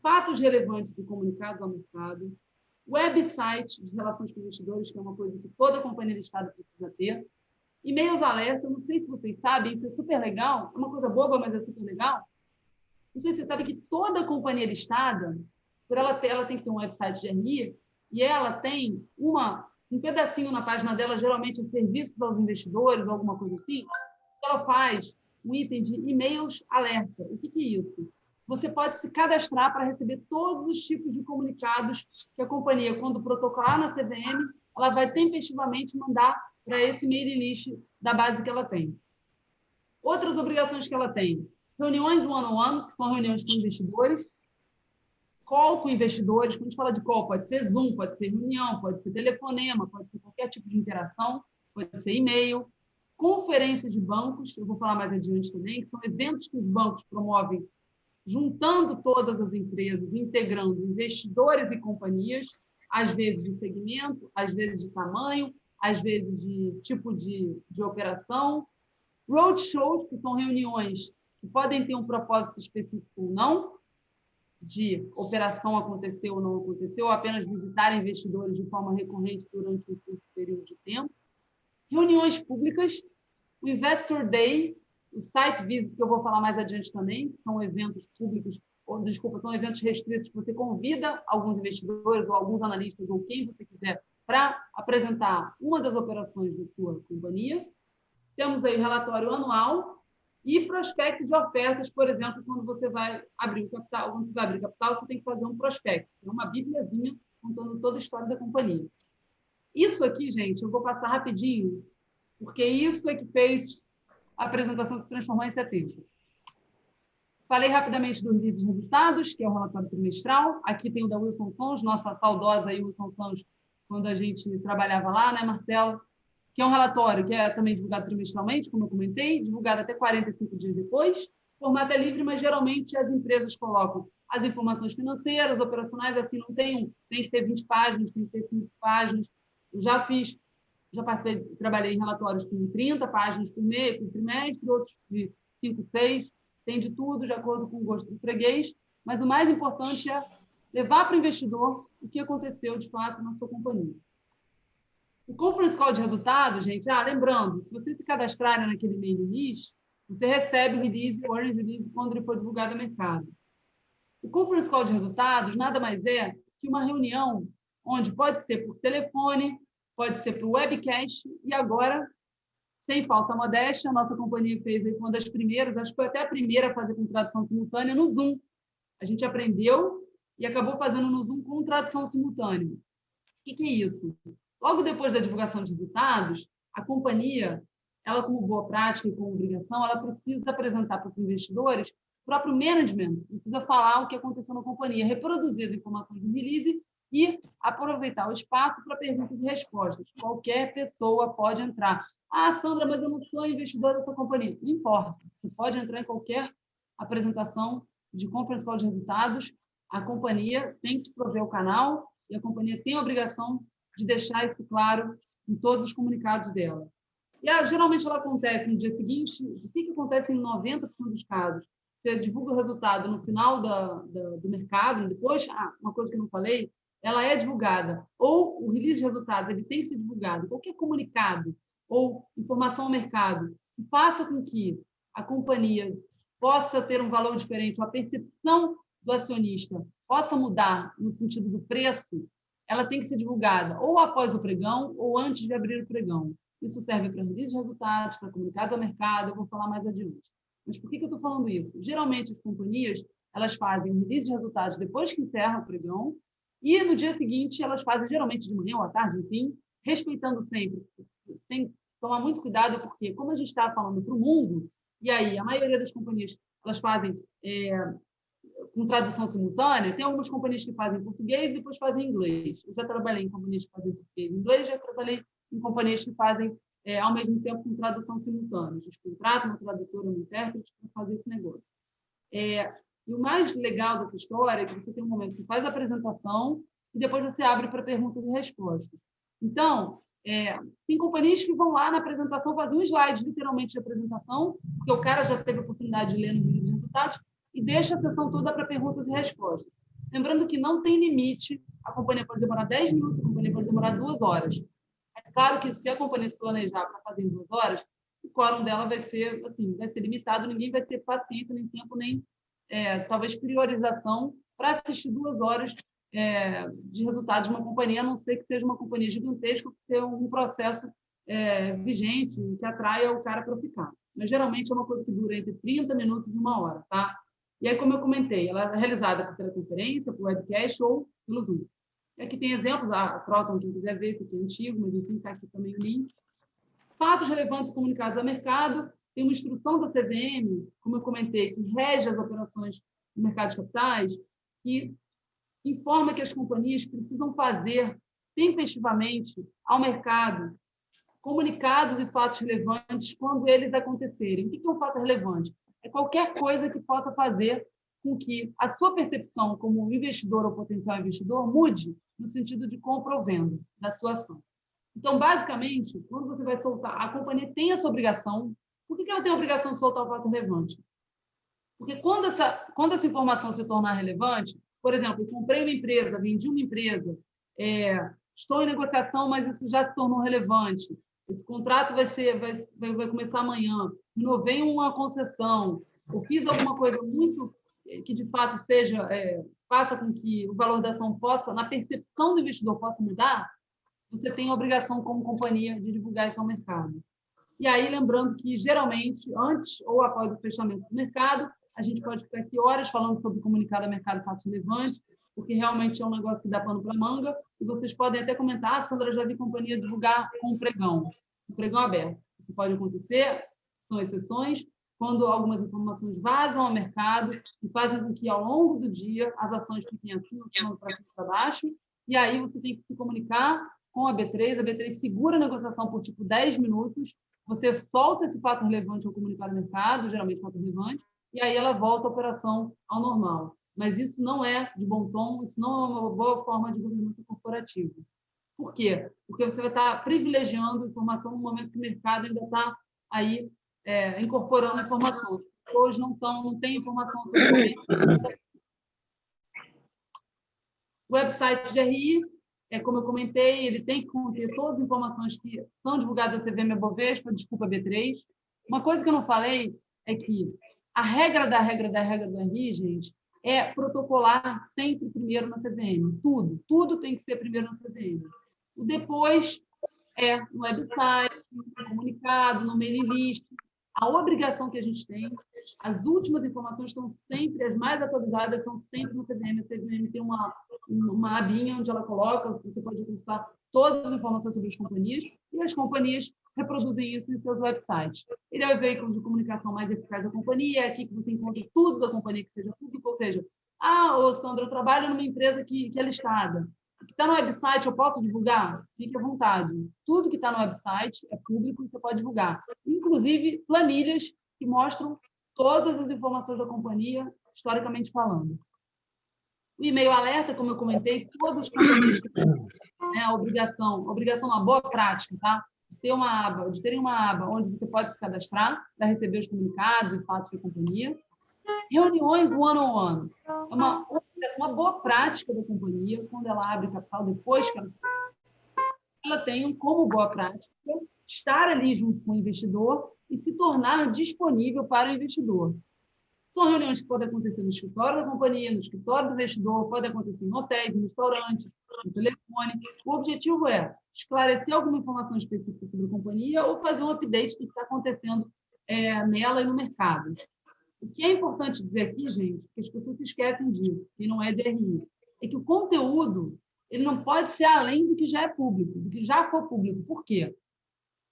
fatos relevantes e comunicados ao mercado, website de relações com investidores, que é uma coisa que toda companhia listada precisa ter, e-mails alerta, não sei se vocês sabem, isso é super legal, é uma coisa boba, mas é super legal. Não sei se vocês sabem que toda companhia listada, por ela tem que ter um website de RI, e ela tem um pedacinho na página dela, geralmente em serviços aos investidores, alguma coisa assim, ela faz um item de e-mails alerta. O que é isso? Você pode se cadastrar para receber todos os tipos de comunicados que a companhia, quando protocolar na CVM, ela vai tempestivamente mandar para esse mailing list da base que ela tem. Outras obrigações que ela tem: reuniões one-on-one, que são reuniões com investidores, call com investidores. Quando a gente fala de call, pode ser Zoom, pode ser reunião, pode ser telefonema, pode ser qualquer tipo de interação, pode ser e-mail, conferências de bancos, eu vou falar mais adiante também, que são eventos que os bancos promovem, juntando todas as empresas, integrando investidores e companhias, às vezes de segmento, às vezes de tamanho, às vezes de tipo de operação. Roadshows, que são reuniões que podem ter um propósito específico ou não, de operação acontecer ou não acontecer, ou apenas visitar investidores de forma recorrente durante um curto período de tempo. Reuniões públicas, o Investor Day, o Site Visit, que eu vou falar mais adiante também, que são eventos públicos, são eventos restritos que você convida alguns investidores ou alguns analistas ou quem você quiser para apresentar uma das operações da sua companhia. Temos aí o relatório anual e prospecto de ofertas, por exemplo, quando você vai abrir o capital, você tem que fazer um prospecto, uma bibliazinha contando toda a história da companhia. Isso aqui, gente, eu vou passar rapidinho, porque isso é que fez a apresentação se transformar em setembro. Falei rapidamente do release de resultados, que é o relatório trimestral. Aqui tem o da Wilson Sons, nossa saudosa aí, Wilson Sons, quando a gente trabalhava lá, né, Marcelo? Que é um relatório que é também divulgado trimestralmente, como eu comentei, divulgado até 45 dias depois. O formato é livre, mas geralmente as empresas colocam as informações financeiras, operacionais, assim, não tem que ter 20 páginas, tem que ter 5 páginas. Eu já participei, trabalhei em relatórios com 30 páginas por mês, por trimestre, outros de 5, 6, tem de tudo, de acordo com o gosto do freguês, mas o mais importante é levar para o investidor o que aconteceu, de fato, na sua companhia. O Conference Call de resultados, gente, lembrando, se vocês se cadastrarem naquele mailing list, você recebe o release, o earnings release, quando ele for divulgado ao mercado. O Conference Call de resultados nada mais é que uma reunião onde pode ser por telefone, pode ser por webcast, e agora, sem falsa modéstia, a nossa companhia fez uma das primeiras, acho que foi até a primeira a fazer com tradução simultânea no Zoom. A gente aprendeu e acabou fazendo no Zoom com tradução simultânea. O que é isso? Logo depois da divulgação de resultados, a companhia, ela como boa prática e como obrigação, ela precisa apresentar para os investidores o próprio management, precisa falar o que aconteceu na companhia, reproduzir as informações do release e aproveitar o espaço para perguntas e respostas. Qualquer pessoa pode entrar. Sandra, mas eu não sou investidor dessa companhia. Não importa. Você pode entrar em qualquer apresentação de conference call de resultados. A companhia tem que te prover o canal e a companhia tem a obrigação de deixar isso claro em todos os comunicados dela. E geralmente ela acontece no dia seguinte. O que acontece em 90% dos casos? Você divulga o resultado no final do mercado, depois, uma coisa que eu não falei, ela é divulgada, ou o release de resultados ele tem que ser divulgado, qualquer comunicado ou informação ao mercado que faça com que a companhia possa ter um valor diferente, ou a percepção do acionista possa mudar no sentido do preço, ela tem que ser divulgada ou após o pregão ou antes de abrir o pregão. Isso serve para release de resultados, para comunicados ao mercado, eu vou falar mais adiante. Mas por que eu estou falando isso? Geralmente, as companhias elas fazem release de resultados depois que encerra o pregão e, no dia seguinte, elas fazem, geralmente, de manhã ou à tarde, enfim, respeitando sempre. Tem que tomar muito cuidado, porque, como a gente está falando para o mundo, e aí a maioria das companhias elas fazem com tradução simultânea, tem algumas companhias que fazem português e depois fazem inglês. Eu já trabalhei em companhias que fazem português e inglês, já trabalhei em companhias que fazem ao mesmo tempo com tradução simultânea. A gente contrata uma tradutora, um intérprete para fazer esse negócio. E o mais legal dessa história é que você tem um momento que você faz a apresentação e depois você abre para perguntas e respostas. Então, tem companhias que vão lá na apresentação fazer um slide, literalmente, de apresentação, porque o cara já teve a oportunidade de ler no vídeo de resultados, e deixa a sessão toda para perguntas e respostas. Lembrando que não tem limite, a companhia pode demorar 10 minutos, a companhia pode demorar 2 horas. É claro que se a companhia se planejar para fazer em 2 horas, o quórum dela vai ser limitado, ninguém vai ter paciência, nem tempo, nem talvez priorização para assistir 2 horas de resultados de uma companhia, a não ser que seja uma companhia gigantesca, que tenha um processo vigente, que atraia o cara para ficar. Mas, geralmente, é uma coisa que dura entre 30 minutos e 1 hora, tá? E aí, como eu comentei, ela é realizada por teleconferência, por webcast ou pelo Zoom. E aqui tem exemplos, a Proton, quem quiser ver, esse aqui é antigo, mas enfim, está aqui também o link. Fatos relevantes comunicados ao mercado. Tem uma instrução da CVM, como eu comentei, que rege as operações do mercado de capitais, que informa que as companhias precisam fazer tempestivamente ao mercado comunicados e fatos relevantes quando eles acontecerem. O que é um fato relevante? É qualquer coisa que possa fazer com que a sua percepção como investidor ou potencial investidor mude no sentido de compra ou venda da sua ação. Então, basicamente, quando você vai soltar, a companhia tem essa obrigação. Por que ela tem a obrigação de soltar o fato relevante? Porque quando essa informação se tornar relevante, por exemplo, eu comprei uma empresa, vendi uma empresa, estou em negociação, mas isso já se tornou relevante. Esse contrato vai começar amanhã. Renovei uma concessão. Eu fiz alguma coisa muito que, de fato, faça com que o valor da ação possa, na percepção do investidor, possa mudar. Você tem a obrigação, como companhia, de divulgar isso ao mercado. E aí, lembrando que, geralmente, antes ou após o fechamento do mercado, a gente pode ficar aqui horas falando sobre comunicado a mercado fatos relevantes, porque realmente é um negócio que dá pano para manga, e vocês podem até comentar, Sandra, já vi companhia divulgar com um pregão aberto. Isso pode acontecer, são exceções, quando algumas informações vazam ao mercado e fazem com que, ao longo do dia, as ações fiquem assim, para baixo, e aí você tem que se comunicar com a B3 segura a negociação por, 10 minutos, você solta esse fato relevante ao comunicado ao mercado, geralmente fato relevante, e aí ela volta a operação ao normal. Mas isso não é de bom tom, isso não é uma boa forma de governança corporativa. Por quê? Porque você vai estar privilegiando a informação no momento que o mercado ainda está aí incorporando a informação. Hoje não tem informação. O website de RI, como eu comentei, ele tem que conter todas as informações que são divulgadas da CVM Bovespa, desculpa, B3. Uma coisa que eu não falei é que a regra da RI, gente, é protocolar sempre primeiro na CVM. Tudo tem que ser primeiro na CVM. O depois no website, no comunicado, no mailing list. A obrigação que a gente tem, as últimas informações estão sempre, as mais atualizadas são sempre no CVM. A CVM tem uma abinha onde ela coloca, você pode consultar todas as informações sobre as companhias, e as companhias reproduzem isso em seus websites. Ele é o veículo de comunicação mais eficaz da companhia, é aqui que você encontra tudo da companhia que seja público, ou seja, Sandra, eu trabalho numa empresa que é listada. O que está no website, eu posso divulgar? Fique à vontade. Tudo que está no website é público e você pode divulgar. Inclusive, planilhas que mostram todas as informações da companhia, historicamente falando. O e-mail alerta, como eu comentei, todas as companhias têm a obrigação, uma boa prática, tá? De terem uma aba onde você pode se cadastrar para receber os comunicados e fatos da companhia. Reuniões one-on-one. É uma boa prática da companhia, quando ela abre capital, depois que ela tem como boa prática estar ali junto com o investidor e se tornar disponível para o investidor. São reuniões que podem acontecer no escritório da companhia, no escritório do investidor, podem acontecer em hotéis, em restaurantes, no telefone. O objetivo é esclarecer alguma informação específica sobre a companhia ou fazer um update do que está acontecendo nela e no mercado. O que é importante dizer aqui, gente, que as pessoas se esquecem disso, que não é de RI, é que o conteúdo ele não pode ser além do que já é público, do que já for público. Por quê?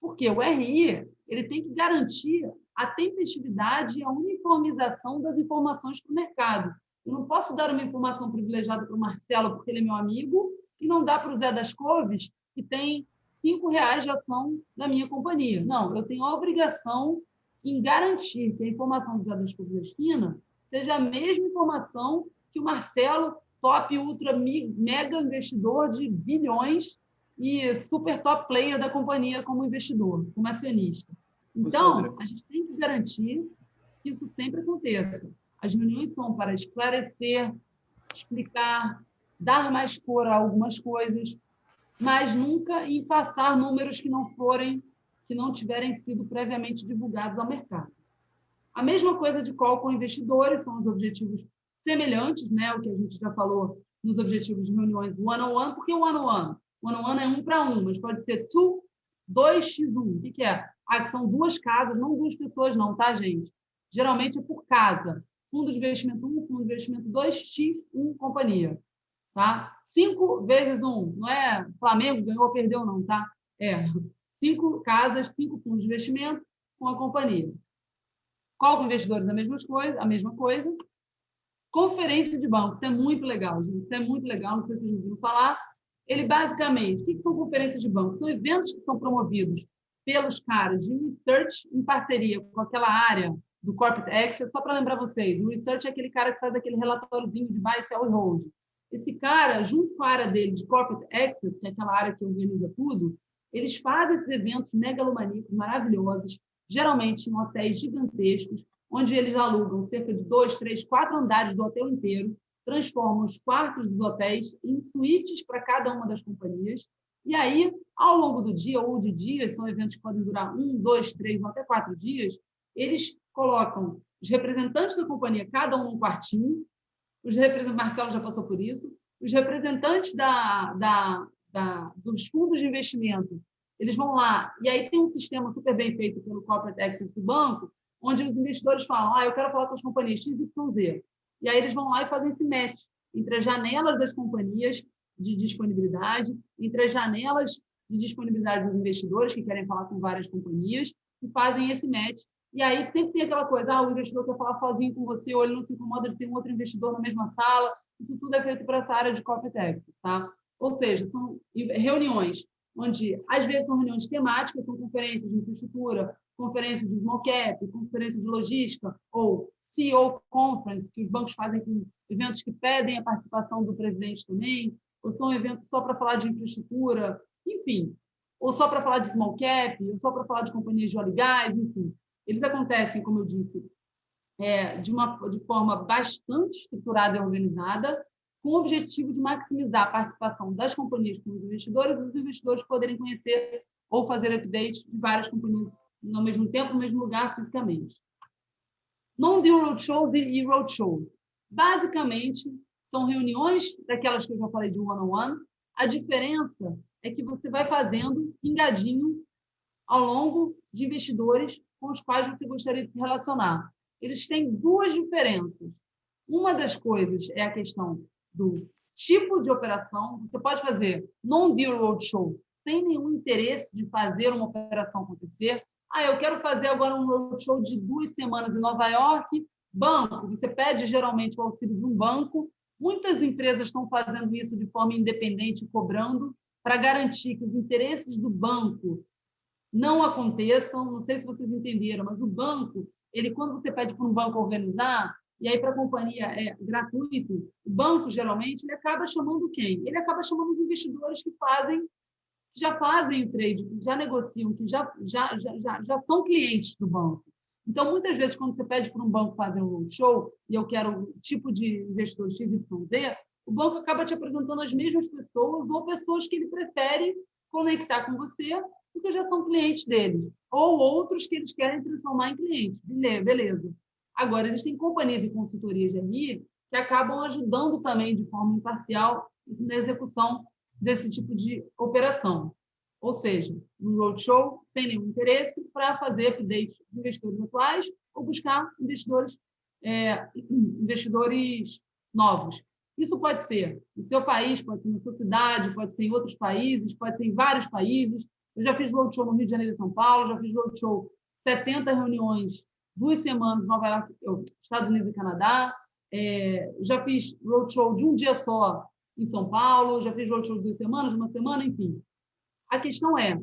Porque o RI ele tem que garantir a tempestividade e a uniformização das informações para o mercado. Eu não posso dar uma informação privilegiada para o Marcelo porque ele é meu amigo e não dar para o Zé das Couves, que tem R$ 5 de ação da minha companhia. Não, eu tenho a obrigação em garantir que a informação dos da esquina seja a mesma informação que o Marcelo, top, ultra, mega investidor de bilhões e super top player da companhia como investidor, como acionista. Então, a gente tem que garantir que isso sempre aconteça. As reuniões são para esclarecer, explicar, dar mais cor a algumas coisas, mas nunca em passar números que não tiverem sido previamente divulgados ao mercado. A mesma coisa de call com investidores, são os objetivos semelhantes, né? O que a gente já falou nos objetivos de reuniões one-on-one. Por que one-on-one? One-on-one é 1 para 1, mas pode ser 2x1. O que é? Que são 2 casas, não 2 pessoas, não, tá, gente? Geralmente é por casa. Fundo de investimento 1, fundo de investimento 2, X1 companhia. Tá? 5 vezes 1. Não é Flamengo ganhou ou perdeu, não, tá? É 5 casas, 5 fundos de investimento com a companhia. Call com investidores, a mesma coisa. Conferência de banco, isso é muito legal, gente. Isso é muito legal, não sei se vocês ouviram falar. Ele, basicamente, o que são conferências de banco? São eventos que são promovidos pelos caras de research em parceria com aquela área do Corporate Access. Só para lembrar vocês, o research é aquele cara que faz aquele relatóriozinho de buy, sell e hold. Esse cara, junto com a área dele de Corporate Access, que é aquela área que organiza tudo, eles fazem esses eventos megalomaníacos maravilhosos, geralmente em hotéis gigantescos, onde eles alugam cerca de 2, 3, 4 andares do hotel inteiro, transformam os quartos dos hotéis em suítes para cada uma das companhias, e aí, ao longo do dia ou de dias, são eventos que podem durar 1, 2, 3 ou até 4 dias, eles colocam os representantes da companhia, cada um num quartinho, os representantes, Marcelo já passou por isso, os representantes dos fundos de investimento, eles vão lá, e aí tem um sistema super bem feito pelo Corporate Access do banco, onde os investidores falam, eu quero falar com as companhias XYZ. E aí eles vão lá e fazem esse match entre as janelas das companhias de disponibilidade, entre as janelas de disponibilidade dos investidores, que querem falar com várias companhias, e fazem esse match. E aí sempre tem aquela coisa, o investidor quer falar sozinho com você, ou ele não se incomoda de ter um outro investidor na mesma sala. Isso tudo é feito para essa área de Corporate Access, tá? Ou seja, são reuniões onde, às vezes, são reuniões temáticas, são conferências de infraestrutura, conferências de small cap, conferência de logística, ou CEO Conference, que os bancos fazem com eventos que pedem a participação do presidente também, ou são eventos só para falar de infraestrutura, enfim, ou só para falar de small cap, ou só para falar de companhias de óleo e gás, enfim. Eles acontecem, como eu disse, de forma bastante estruturada e organizada, com o objetivo de maximizar a participação das companhias com os investidores e os investidores poderem conhecer ou fazer updates de várias companhias no mesmo tempo, no mesmo lugar, fisicamente. Non-deal roadshows e roadshows. Basicamente, são reuniões daquelas que eu já falei de one-on-one. A diferença é que você vai fazendo pingadinho ao longo de investidores com os quais você gostaria de se relacionar. Eles têm 2 diferenças. Uma das coisas é a questão do tipo de operação. Você pode fazer non-deal roadshow sem nenhum interesse de fazer uma operação acontecer. Eu quero fazer agora um roadshow de 2 semanas em Nova York. Banco, você pede geralmente o auxílio de um banco. Muitas empresas estão fazendo isso de forma independente, cobrando, para garantir que os interesses do banco não aconteçam. Não sei se vocês entenderam, mas o banco, quando você pede para um banco organizar, e aí para a companhia é gratuito, o banco, geralmente, ele acaba chamando quem? Ele acaba chamando os investidores que já fazem o trade, que já negociam, que já são clientes do banco. Então, muitas vezes, quando você pede para um banco fazer um roadshow, e eu quero um tipo de investidor XYZ, o banco acaba te apresentando as mesmas pessoas ou pessoas que ele prefere conectar com você, porque já são clientes deles, ou outros que eles querem transformar em clientes. Beleza. Agora, existem companhias e consultorias de RI que acabam ajudando também de forma imparcial na execução desse tipo de operação. Ou seja, um roadshow sem nenhum interesse para fazer updates de investidores atuais ou buscar investidores novos. Isso pode ser no seu país, pode ser na sua cidade, pode ser em outros países, pode ser em vários países. Eu já fiz roadshow no Rio de Janeiro e São Paulo, já fiz roadshow 70 reuniões, 2 semanas, Nova York, Estados Unidos e Canadá. Já fiz roadshow de um dia só em São Paulo, já fiz roadshow de 2 semanas, 1 semana, enfim. A questão é,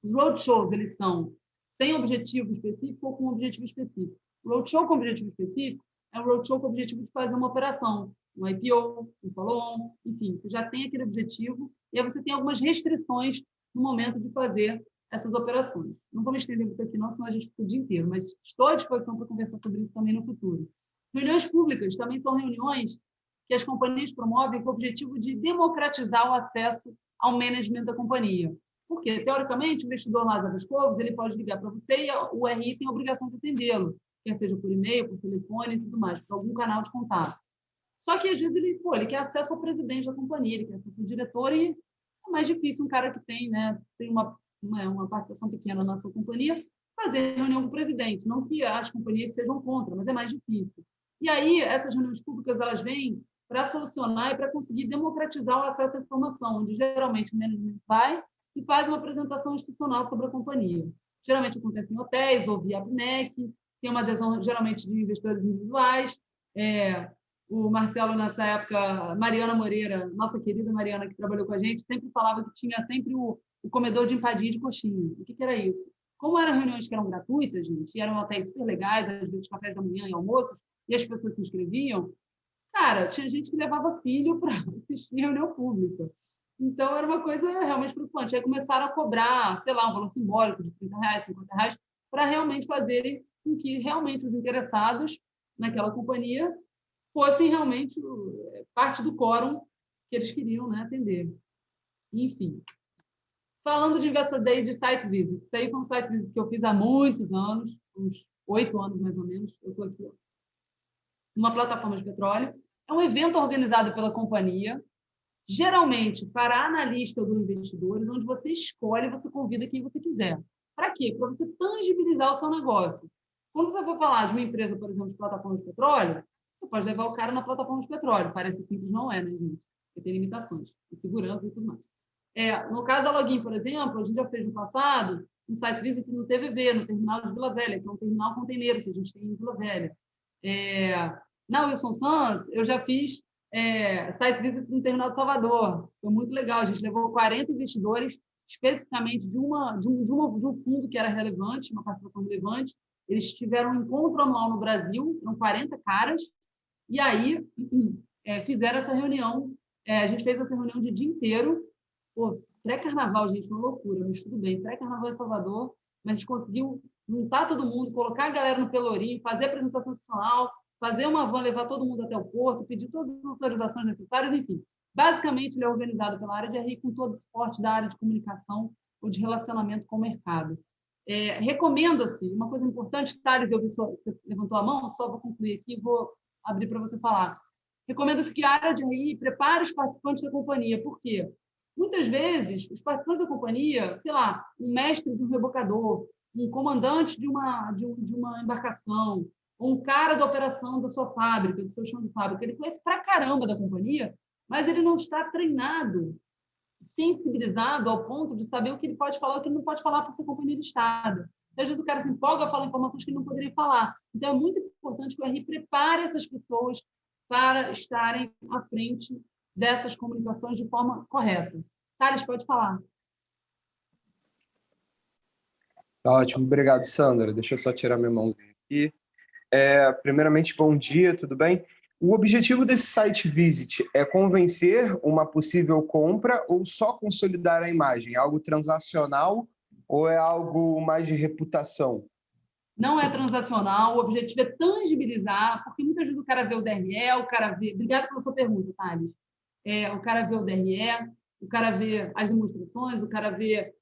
os roadshows, eles são sem objetivo específico ou com objetivo específico. O roadshow com objetivo específico é um roadshow com o objetivo de fazer uma operação, um IPO, um follow-on, enfim, você já tem aquele objetivo e aí você tem algumas restrições no momento de fazer essas operações. Não vou me estender muito aqui, não, senão a gente fica o dia inteiro, mas estou à disposição para conversar sobre isso também no futuro. Reuniões públicas também são reuniões que as companhias promovem com o objetivo de democratizar o acesso ao management da companhia. Porque, teoricamente, o investidor lá da Vascovos, ele pode ligar para você e o RI tem a obrigação de atendê-lo, quer seja por e-mail, por telefone e tudo mais, por algum canal de contato. Só que, às vezes, ele quer acesso ao presidente da companhia, ele quer acesso ao diretor e é mais difícil um cara que tem uma participação pequena na sua companhia fazer reunião com o presidente. Não que as companhias sejam contra, mas é mais difícil. E aí, essas reuniões públicas, elas vêm para solucionar e para conseguir democratizar o acesso à informação, onde geralmente o management vai e faz uma apresentação institucional sobre a companhia. Geralmente acontece em hotéis ou via PNEC, tem uma adesão geralmente de investidores individuais. O Marcelo, nessa época, Mariana Moreira, nossa querida Mariana, que trabalhou com a gente, sempre falava que tinha sempre o comedor de empadinha de coxinha. O que era isso? Como eram reuniões que eram gratuitas, gente, e eram hotéis super legais, às vezes cafés da manhã e almoços, e as pessoas se inscreviam, cara, tinha gente que levava filho para assistir reunião pública. Então, era uma coisa realmente preocupante. Aí começaram a cobrar, sei lá, um valor simbólico de R$30, R$50, para realmente fazerem com que realmente os interessados naquela companhia fossem realmente parte do quórum que eles queriam, né, atender. Enfim. Falando de Investor Day de Site Visit. Isso aí foi um Site Visit que eu fiz há muitos anos, uns 8 anos mais ou menos. Eu estou aqui, ó, numa plataforma de petróleo. É um evento organizado pela companhia, geralmente para analistas ou investidores, onde você escolhe, você convida quem você quiser. Para quê? Para você tangibilizar o seu negócio. Quando você for falar de uma empresa, por exemplo, de plataforma de petróleo, você pode levar o cara na plataforma de petróleo. Parece simples, não é, né, gente? Porque tem limitações, de segurança e tudo mais. No caso da Login, por exemplo, a gente já fez no passado um site visit no TVV, no terminal de Vila Velha, que é um terminal container que a gente tem em Vila Velha. Na Wilson Sanz, eu já fiz site visit no terminal de Salvador. Foi muito legal. A gente levou 40 investidores, especificamente de um fundo que era relevante, uma participação relevante. Eles tiveram um encontro anual no Brasil, eram 40 caras, e aí fizeram essa reunião. A gente fez essa reunião de dia inteiro. Pô, pré-carnaval, gente, uma loucura, mas tudo bem. Pré-carnaval em Salvador, mas a gente conseguiu juntar todo mundo, colocar a galera no pelourinho, fazer a apresentação institucional, fazer uma van, levar todo mundo até o porto, pedir todas as autorizações necessárias, enfim. Basicamente, ele é organizado pela área de RI com todo o suporte da área de comunicação ou de relacionamento com o mercado. Recomenda-se, uma coisa importante, Thales, eu vi você levantou a mão, só vou concluir aqui e vou abrir para você falar. Recomenda-se que a área de RI prepare os participantes da companhia. Por quê? Muitas vezes, os participantes da companhia, sei lá, um mestre de um rebocador, um comandante de uma embarcação, ou um cara da operação da sua fábrica, do seu chão de fábrica, ele conhece pra caramba da companhia, mas ele não está treinado, sensibilizado ao ponto de saber o que ele pode falar e o que ele não pode falar para essa companhia listada. Então, às vezes o cara se empolga, fala informações que ele não poderia falar. Então, é muito importante que o RI prepare essas pessoas para estarem à frente dessas comunicações de forma correta. Thales, pode falar. Tá ótimo, obrigado, Sandra. Deixa eu só tirar minha mãozinha aqui. Primeiramente, bom dia, tudo bem? O objetivo desse site visit é convencer uma possível compra ou só consolidar a imagem? É algo transacional ou é algo mais de reputação? Não é transacional, o objetivo é tangibilizar, porque muitas vezes o cara vê o DRE, o cara vê... Obrigada pela sua pergunta, Thales. O cara vê o DRE, o cara vê as demonstrações, o cara vê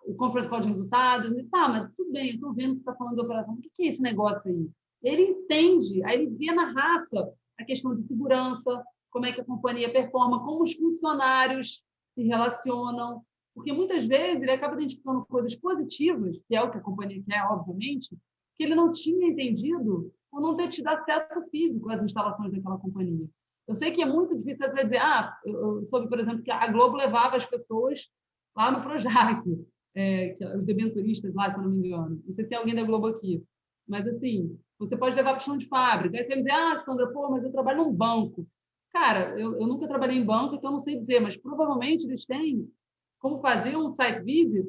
o conference call de resultados. Tá, mas tudo bem, eu estou vendo que você está falando da operação. O que é esse negócio aí? Ele entende, aí ele vê na raça a questão de segurança, como é que a companhia performa, como os funcionários se relacionam, porque muitas vezes ele acaba identificando coisas positivas, que é o que a companhia quer, obviamente, que ele não tinha entendido por não ter tido acesso físico às instalações daquela companhia. Eu sei que é muito difícil, você vai dizer, eu soube, por exemplo, que a Globo levava as pessoas lá no Projac, os debenturistas lá, se eu não me engano. Não sei se tem alguém da Globo aqui, mas assim, você pode levar para o chão de fábrica. Aí você vai dizer, Sandra, mas eu trabalho num banco. Cara, eu nunca trabalhei em banco, então eu não sei dizer, mas provavelmente eles têm como fazer um site visit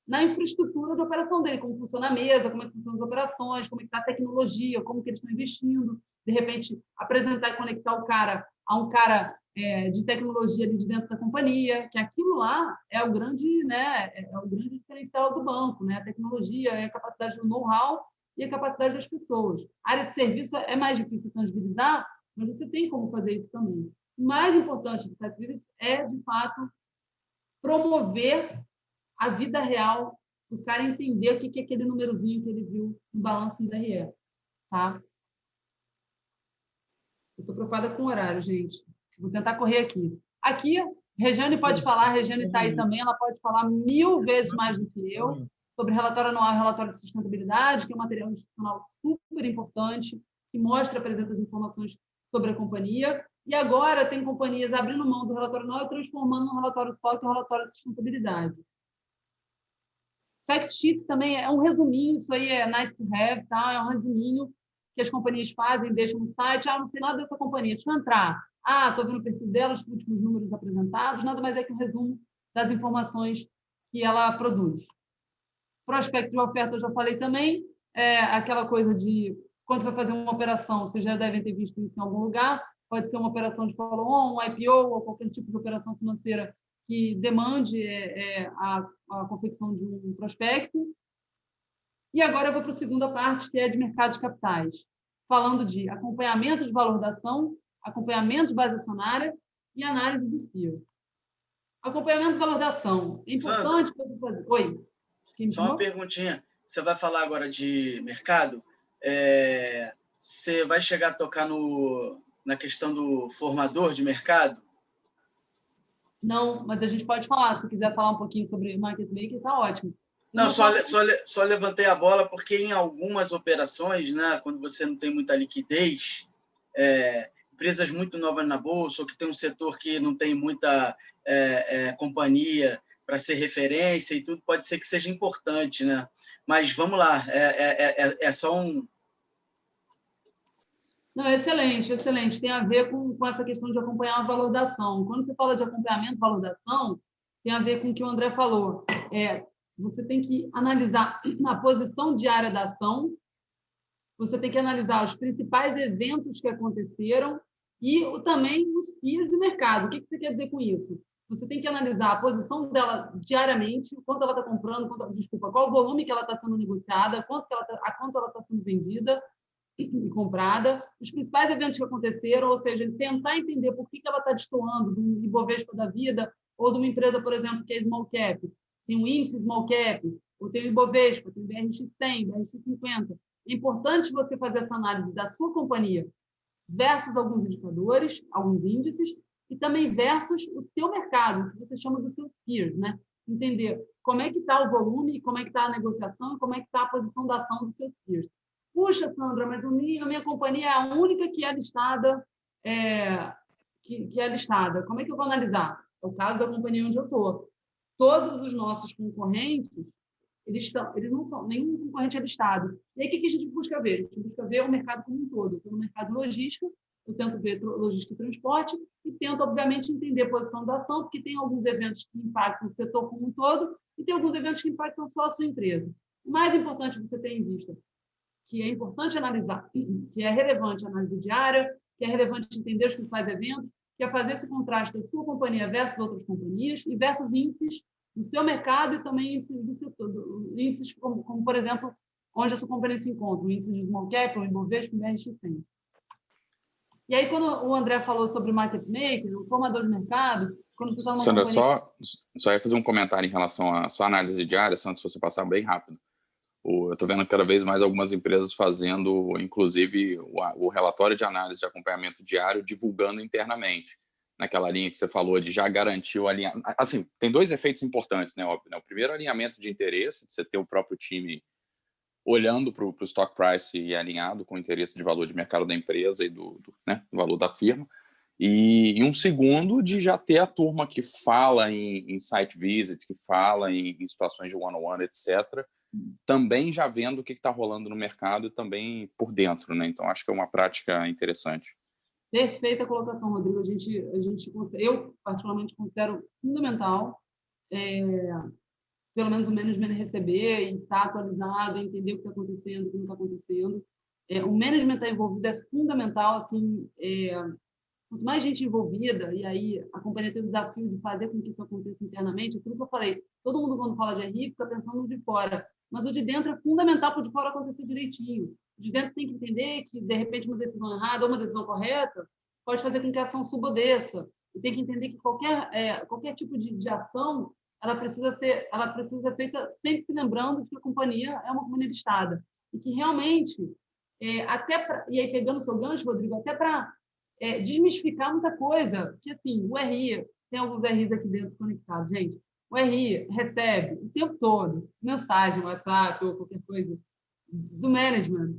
na infraestrutura de operação dele, como funciona a mesa, como é que funcionam as operações, como é que está a tecnologia, como que eles estão investindo, de repente apresentar e conectar o cara a um cara de tecnologia ali de dentro da companhia, que aquilo lá é o grande, né, é o grande diferencial do banco, né? A tecnologia, a capacidade do know-how e a capacidade das pessoas. A área de serviço é mais difícil de tangibilizar, mas você tem como fazer isso também. O mais importante do site visit é, de fato, promover a vida real, o cara entender o que é aquele númerozinho que ele viu no balanço do DRE. Tá? Eu estou preocupada com o horário, gente. Vou tentar correr aqui. Aqui, Regiane pode falar, a Regiane está aí também, ela pode falar 1000 vezes mais do que eu sobre relatório anual e relatório de sustentabilidade, que é um material institucional super importante, que mostra, apresenta as informações sobre a companhia. E agora tem companhias abrindo mão do relatório anual e transformando num relatório só, que é o relatório de sustentabilidade. Fact sheet também é um resuminho, isso aí é nice to have, tá? É um resuminho que as companhias fazem, deixam no site. Não sei nada dessa companhia, deixa eu entrar. Estou vendo o perfil dela, os últimos números apresentados, nada mais é que um resumo das informações que ela produz. Prospecto de oferta, eu já falei também, aquela coisa de quando você vai fazer uma operação, vocês já devem ter visto isso em algum lugar, pode ser uma operação de follow-on, um IPO ou qualquer tipo de operação financeira que demande a confecção de um prospecto. E agora eu vou para a segunda parte, que é de mercado de capitais, falando de acompanhamento de valor da ação, acompanhamento de base acionária e análise dos peers. Acompanhamento de valor da ação. É importante você fazer... Oi. Só uma perguntinha. Você vai falar agora de mercado? Você vai chegar a tocar na questão do formador de mercado? Não, mas a gente pode falar. Se quiser falar um pouquinho sobre market maker, está ótimo. Não, só levantei a bola porque em algumas operações, né, quando você não tem muita liquidez, empresas muito novas na bolsa, ou que tem um setor que não tem muita companhia para ser referência e tudo, pode ser que seja importante, né? Mas vamos lá, é só um... Não, excelente, excelente. Tem a ver com essa questão de acompanhar o valor da ação. Quando você fala de acompanhamento do valor da ação, tem a ver com o que o André falou. Você tem que analisar a posição diária da ação, você tem que analisar os principais eventos que aconteceram e também os peers de mercado. O que você quer dizer com isso? Você tem que analisar a posição dela diariamente, quanto ela está comprando, qual o volume que ela está sendo negociada, a quanto ela está sendo vendida e comprada, os principais eventos que aconteceram, ou seja, tentar entender por que ela está destoando do Ibovespa da vida ou de uma empresa, por exemplo, que é small cap. Tem um índice small cap, ou tem o Ibovespa, tem o BRX100, BRX50. É importante você fazer essa análise da sua companhia versus alguns indicadores, alguns índices, e também versus o seu mercado, que você chama dos seus peers, né? Entender como é que está o volume, como é que está a negociação e como é que está a posição da ação dos seus peers. Puxa, Sandra, mas a minha companhia é a única que é listada, que é listada. Como é que eu vou analisar? É o caso da companhia onde eu estou. Todos os nossos concorrentes, eles não são, nenhum concorrente é listado. E aí, o que a gente busca ver? A gente busca ver o mercado como um todo. Eu estou no mercado de logística, eu tento ver logística e transporte e tento, obviamente, entender a posição da ação, porque tem alguns eventos que impactam o setor como um todo e tem alguns eventos que impactam só a sua empresa. O mais importante você ter em vista, que é importante analisar, que é relevante a análise diária, que é relevante entender os principais eventos, que é fazer esse contraste da sua companhia versus outras companhias e versus índices do seu mercado e também índices do setor, índices como, por exemplo, onde a sua companhia se encontra, o índice de small cap, o Ibovespa, o BRX100. E aí, quando o André falou sobre market maker, o formador de mercado, quando você está numa Sandra, companhia... só ia fazer um comentário em relação à sua análise diária, Sandra, se você passar bem rápido. Eu estou vendo cada vez mais algumas empresas fazendo, inclusive, o relatório de análise de acompanhamento diário, divulgando internamente, naquela linha que você falou de já garantir o alinhamento. Assim, tem dois efeitos importantes, né? Óbvio, né? O primeiro, alinhamento de interesse, de você ter o próprio time olhando para o stock price e alinhado com o interesse de valor de mercado da empresa e do valor da firma. E um segundo, de já ter a turma que fala em site visit, que fala em situações de one-on-one, etc., também já vendo o que está rolando no mercado e também por dentro, né? Então, acho que é uma prática interessante. Perfeita colocação, Rodrigo. Eu, particularmente, considero fundamental pelo menos o management receber e estar atualizado, entender o que está acontecendo, o que não está acontecendo. O management está envolvido, é fundamental, assim, quanto mais gente envolvida, e aí a companhia tem o desafio de fazer com que isso aconteça internamente, aquilo que eu falei, todo mundo quando fala de RI fica pensando no de fora, mas o de dentro é fundamental para o de fora acontecer direitinho. O de dentro tem que entender que, de repente, uma decisão errada ou uma decisão correta pode fazer com que a ação suba ou desça. E tem que entender que qualquer tipo de ação ela precisa ser feita sempre se lembrando que a companhia é uma companhia listada. E que realmente, e aí pegando o seu gancho, Rodrigo, até para desmistificar muita coisa, porque assim, o RI, tem alguns RIs aqui dentro conectados, gente, o RI recebe o tempo todo mensagem, WhatsApp ou qualquer coisa do management.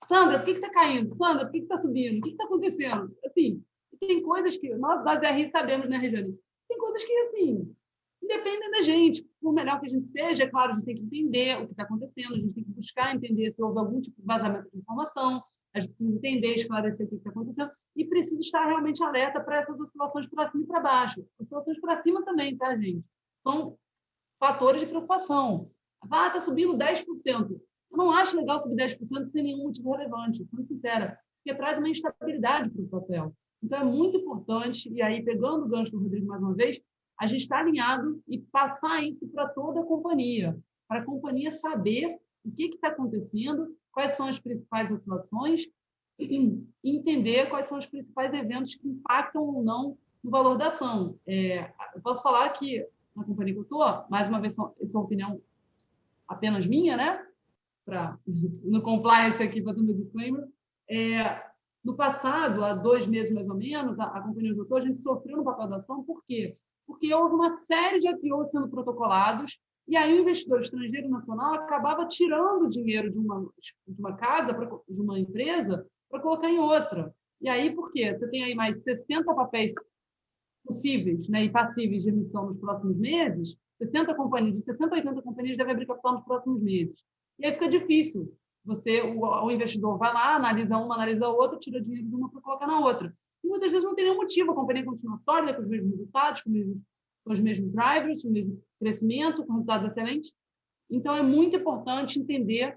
Sandra, por que está caindo? Sandra, por que está subindo? O que está acontecendo? Assim, tem coisas que nós das RI sabemos, né, Regiane? Tem coisas que, assim, independem da gente. Por melhor que a gente seja, é claro, a gente tem que entender o que está acontecendo, a gente tem que buscar entender se houve algum tipo de vazamento de informação, a gente precisa entender, esclarecer o que está acontecendo e precisa estar realmente alerta para essas oscilações para cima e para baixo. Oscilações para cima também, tá, gente? São fatores de preocupação. Está subindo 10%. Eu não acho legal subir 10% sem nenhum motivo relevante, sendo sincera, porque traz uma instabilidade para o papel. Então, é muito importante, e aí, pegando o gancho do Rodrigo mais uma vez, a gente está alinhado e passar isso para toda a companhia, para a companhia saber o que está acontecendo, quais são as principais oscilações e entender quais são os principais eventos que impactam ou não no valor da ação. Eu posso falar que, na companhia que eu estou, mais uma vez, essa é uma opinião apenas minha, né? No compliance aqui, para o meu disclaimer, no passado, há 2 meses mais ou menos, a companhia onde eu estou, a gente sofreu no papel da ação, por quê? Porque houve uma série de IPOs sendo protocolados e aí o investidor estrangeiro nacional acabava tirando dinheiro de uma casa, de uma empresa, para colocar em outra. E aí, por quê? Você tem aí mais 60 papéis possíveis, né, e passíveis de emissão nos próximos meses, 60 a 80 companhias devem abrir capital nos próximos meses. E aí fica difícil. O investidor vai lá, analisa uma, analisa a outra, tira dinheiro de uma para colocar na outra. E muitas vezes não tem nenhum motivo, a companhia continua sólida, com os mesmos resultados, com os mesmos drivers, com o mesmo crescimento, com resultados excelentes. Então, é muito importante entender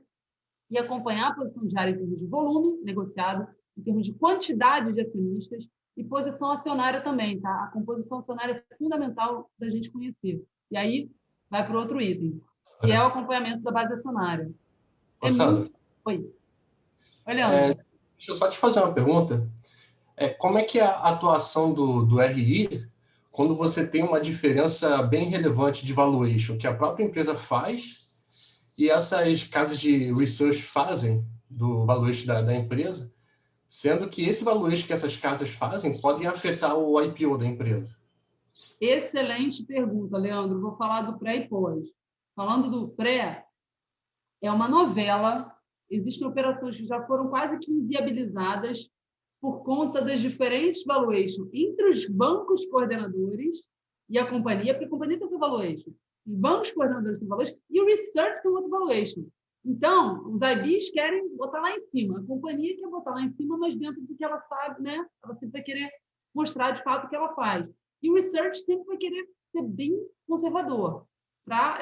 e acompanhar a posição diária em termos de volume negociado, em termos de quantidade de acionistas e posição acionária também, tá? A composição acionária é fundamental da gente conhecer. E aí, vai para o outro item, que é o acompanhamento da base acionária. Sandra. Oi, Leandro. Deixa eu só te fazer uma pergunta. Como é que é a atuação do RI quando você tem uma diferença bem relevante de valuation que a própria empresa faz e essas casas de research fazem do valuation da empresa, sendo que esse valuation que essas casas fazem pode afetar o IPO da empresa? Excelente pergunta, Leandro. Vou falar do pré e pós. Falando do pré, é uma novela. Existem operações que já foram quase que inviabilizadas por conta das diferentes valuations entre os bancos coordenadores e a companhia, porque a companhia tem seu valuation, os bancos coordenadores têm valuation e o research tem outro valuation. Então, os IBs querem botar lá em cima, a companhia quer botar lá em cima, mas dentro do que ela sabe, né? Ela sempre vai querer mostrar de fato o que ela faz. E o research sempre vai querer ser bem conservador,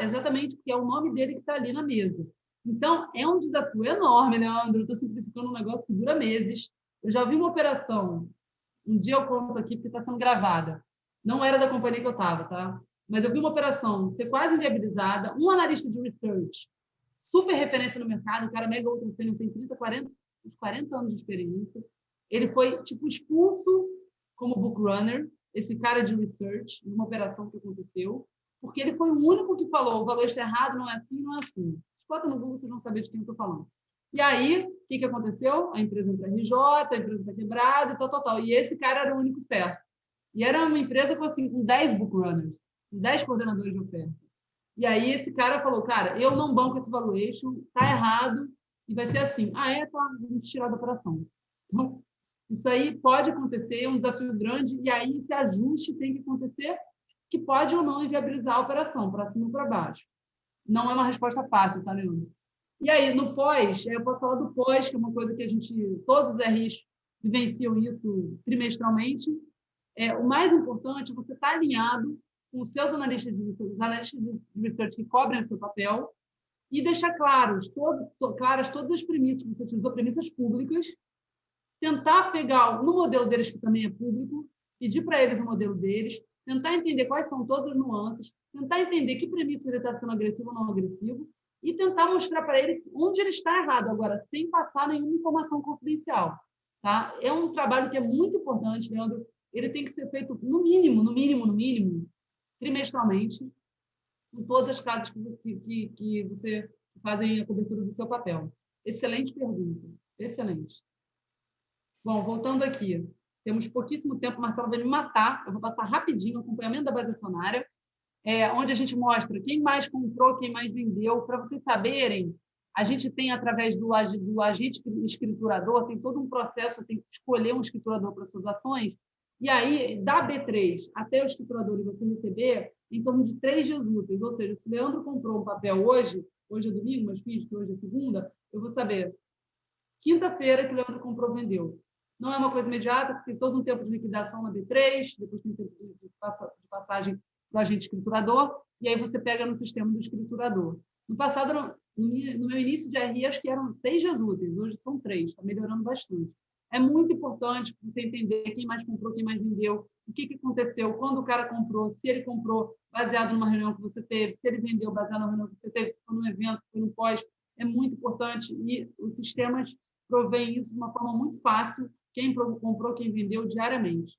exatamente porque é o nome dele que está ali na mesa. Então, é um desafio enorme, Leandro. Estou simplificando um negócio que dura meses. Eu já vi uma operação, um dia eu conto aqui porque está sendo gravada, não era da companhia que eu estava, tá? Mas eu vi uma operação ser quase inviabilizada, um analista de research, super referência no mercado, o cara mega ultra sênior, tem 40 anos de experiência, ele foi, tipo, expulso como book runner, esse cara de research, numa operação que aconteceu, porque ele foi o único que falou, o valor está errado, não é assim, não é assim. Bota no Google, vocês vão saber de quem eu estou falando. E aí, o que aconteceu? A empresa entrou em RJ, a empresa está quebrada e tal. E esse cara era o único certo. E era uma empresa com 10 book runners, 10 coordenadores de oferta. E aí esse cara falou, cara, eu não banco esse valuation, tá errado, e vai ser assim. Tá, vamos tirar da operação. Então, isso aí pode acontecer, é um desafio grande, e aí esse ajuste tem que acontecer, que pode ou não inviabilizar a operação, para cima ou para baixo. Não é uma resposta fácil, tá, Leandro? E aí, no pós, eu posso falar do pós, que é uma coisa que todos os RIs vivenciam isso trimestralmente. O mais importante é você estar alinhado com os seus analistas de research, os analistas de research que cobrem o seu papel, e deixar claras todas as premissas, você utilizou premissas públicas, tentar pegar no modelo deles, que também é público, pedir para eles o modelo deles, tentar entender quais são todas as nuances, tentar entender que premissa ele está sendo agressivo ou não agressivo, e tentar mostrar para ele onde ele está errado, agora, sem passar nenhuma informação confidencial. Tá? É um trabalho que é muito importante, Leandro. Ele tem que ser feito no mínimo, trimestralmente, com todas as casas que você fazem a cobertura do seu papel. Excelente pergunta. Excelente. Bom, voltando aqui. Temos pouquíssimo tempo, Marcelo vai me matar. Eu vou passar rapidinho o acompanhamento da base acionária, onde a gente mostra quem mais comprou, quem mais vendeu. Para vocês saberem, a gente tem, através do agente escriturador, tem todo um processo, tem que escolher um escriturador para suas ações, e aí, da B3 até o escriturador e você receber, em torno de 3 dias úteis. Ou seja, se o Leandro comprou um papel hoje é domingo, mas fiz que hoje é segunda, eu vou saber quinta-feira que o Leandro comprou, vendeu. Não é uma coisa imediata, porque tem todo um tempo de liquidação na B3, depois tem tempo de passagem para o agente escriturador, e aí você pega no sistema do escriturador. No passado, no meu início de RI, acho que eram 6 dias úteis, hoje são 3, está melhorando bastante. É muito importante você entender quem mais comprou, quem mais vendeu, o que aconteceu, quando o cara comprou, se ele comprou baseado numa reunião que você teve, se ele vendeu baseado numa reunião que você teve, se foi num evento, se foi no pós, é muito importante, e os sistemas provêm isso de uma forma muito fácil, quem comprou, quem vendeu diariamente.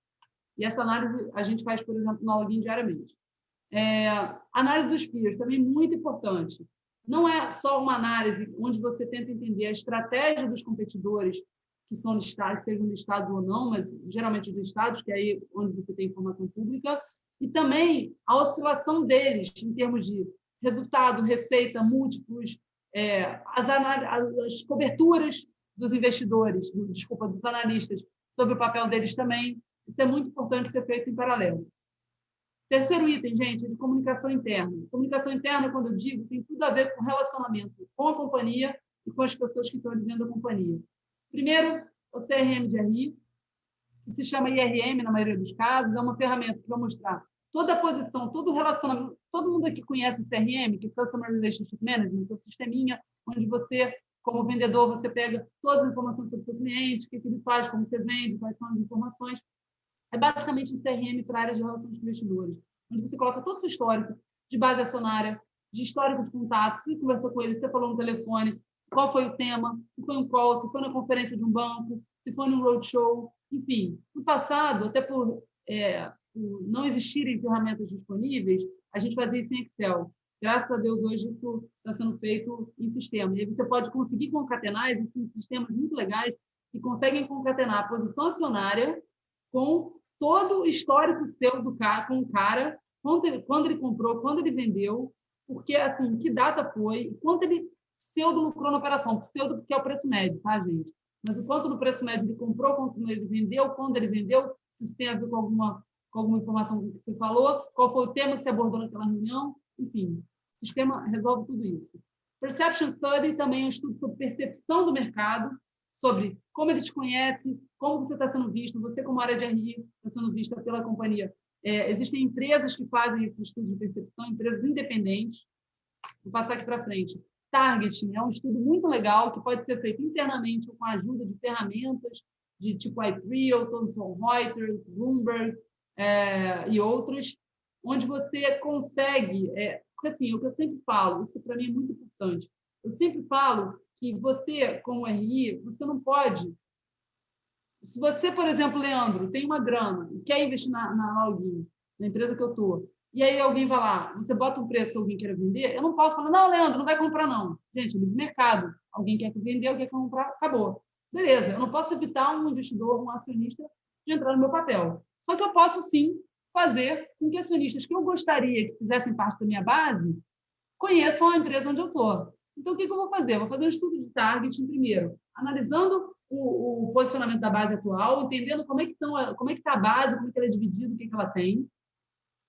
E essa análise a gente faz, por exemplo, no login diariamente. Análise dos peers, também muito importante. Não é só uma análise onde você tenta entender a estratégia dos competidores que são listados, sejam listados ou não, mas geralmente os listados, que é aí onde você tem informação pública, e também a oscilação deles em termos de resultado, receita, múltiplos, as coberturas dos investidores, dos analistas, sobre o papel deles também. Isso é muito importante ser feito em paralelo. Terceiro item, gente, é de comunicação interna. Comunicação interna, quando eu digo, tem tudo a ver com relacionamento com a companhia e com as pessoas que estão dentro da companhia. Primeiro, o CRM de RI, que se chama IRM na maioria dos casos, é uma ferramenta que vai mostrar toda a posição, todo o relacionamento. Todo mundo aqui conhece o CRM, que é Customer Relationship Management, que é o sisteminha onde você, como vendedor, você pega todas as informações sobre o seu cliente, o que ele faz, como você vende, quais são as informações. É basicamente um CRM para a área de relações com investidores, onde você coloca todo o seu histórico de base acionária, de histórico de contatos, se conversou com ele, se você falou no telefone, qual foi o tema, se foi um call, se foi na conferência de um banco, se foi num roadshow, enfim. No passado, até por não existirem ferramentas disponíveis, a gente fazia isso em Excel. Graças a Deus, hoje isso está sendo feito em sistema. E aí você pode conseguir concatenar, existem sistemas muito legais que conseguem concatenar a posição acionária com todo o histórico seu com o cara, quando ele comprou, quando ele vendeu, porque, assim, que data foi, quanto ele pseudo lucrou na operação, pseudo porque é o preço médio, tá, gente? Mas o quanto no preço médio ele comprou, quanto ele vendeu, quando ele vendeu, se isso tem a ver com alguma informação que você falou, qual foi o tema que você abordou naquela reunião, enfim, o sistema resolve tudo isso. Perception Study também é um estudo sobre percepção do mercado, sobre como ele te conhece, como você está sendo visto, você como área de RI está sendo vista pela companhia. Existem empresas que fazem esse estudo de percepção, empresas independentes. Vou passar aqui para frente. Targeting é um estudo muito legal que pode ser feito internamente ou com a ajuda de ferramentas de tipo iPrio, Thomson Reuters, Bloomberg e outros, onde você consegue... porque assim, é o que eu sempre falo, isso para mim é muito importante. Eu sempre falo que você, como RI, você não pode... Se você, por exemplo, Leandro, tem uma grana e quer investir na Login, na empresa que eu estou, e aí alguém vai lá, você bota um preço que alguém quer vender, eu não posso falar, não, Leandro, não vai comprar, não. Gente, é livre mercado. Alguém quer vender, alguém quer comprar, acabou. Beleza, eu não posso evitar um investidor, um acionista de entrar no meu papel. Só que eu posso, sim, fazer com que acionistas que eu gostaria que fizessem parte da minha base conheçam a empresa onde eu estou. Então, o que eu vou fazer? Eu vou fazer um estudo de targeting primeiro, analisando o posicionamento da base atual, entendendo como é que está a base, como é que ela é dividida, o que ela tem,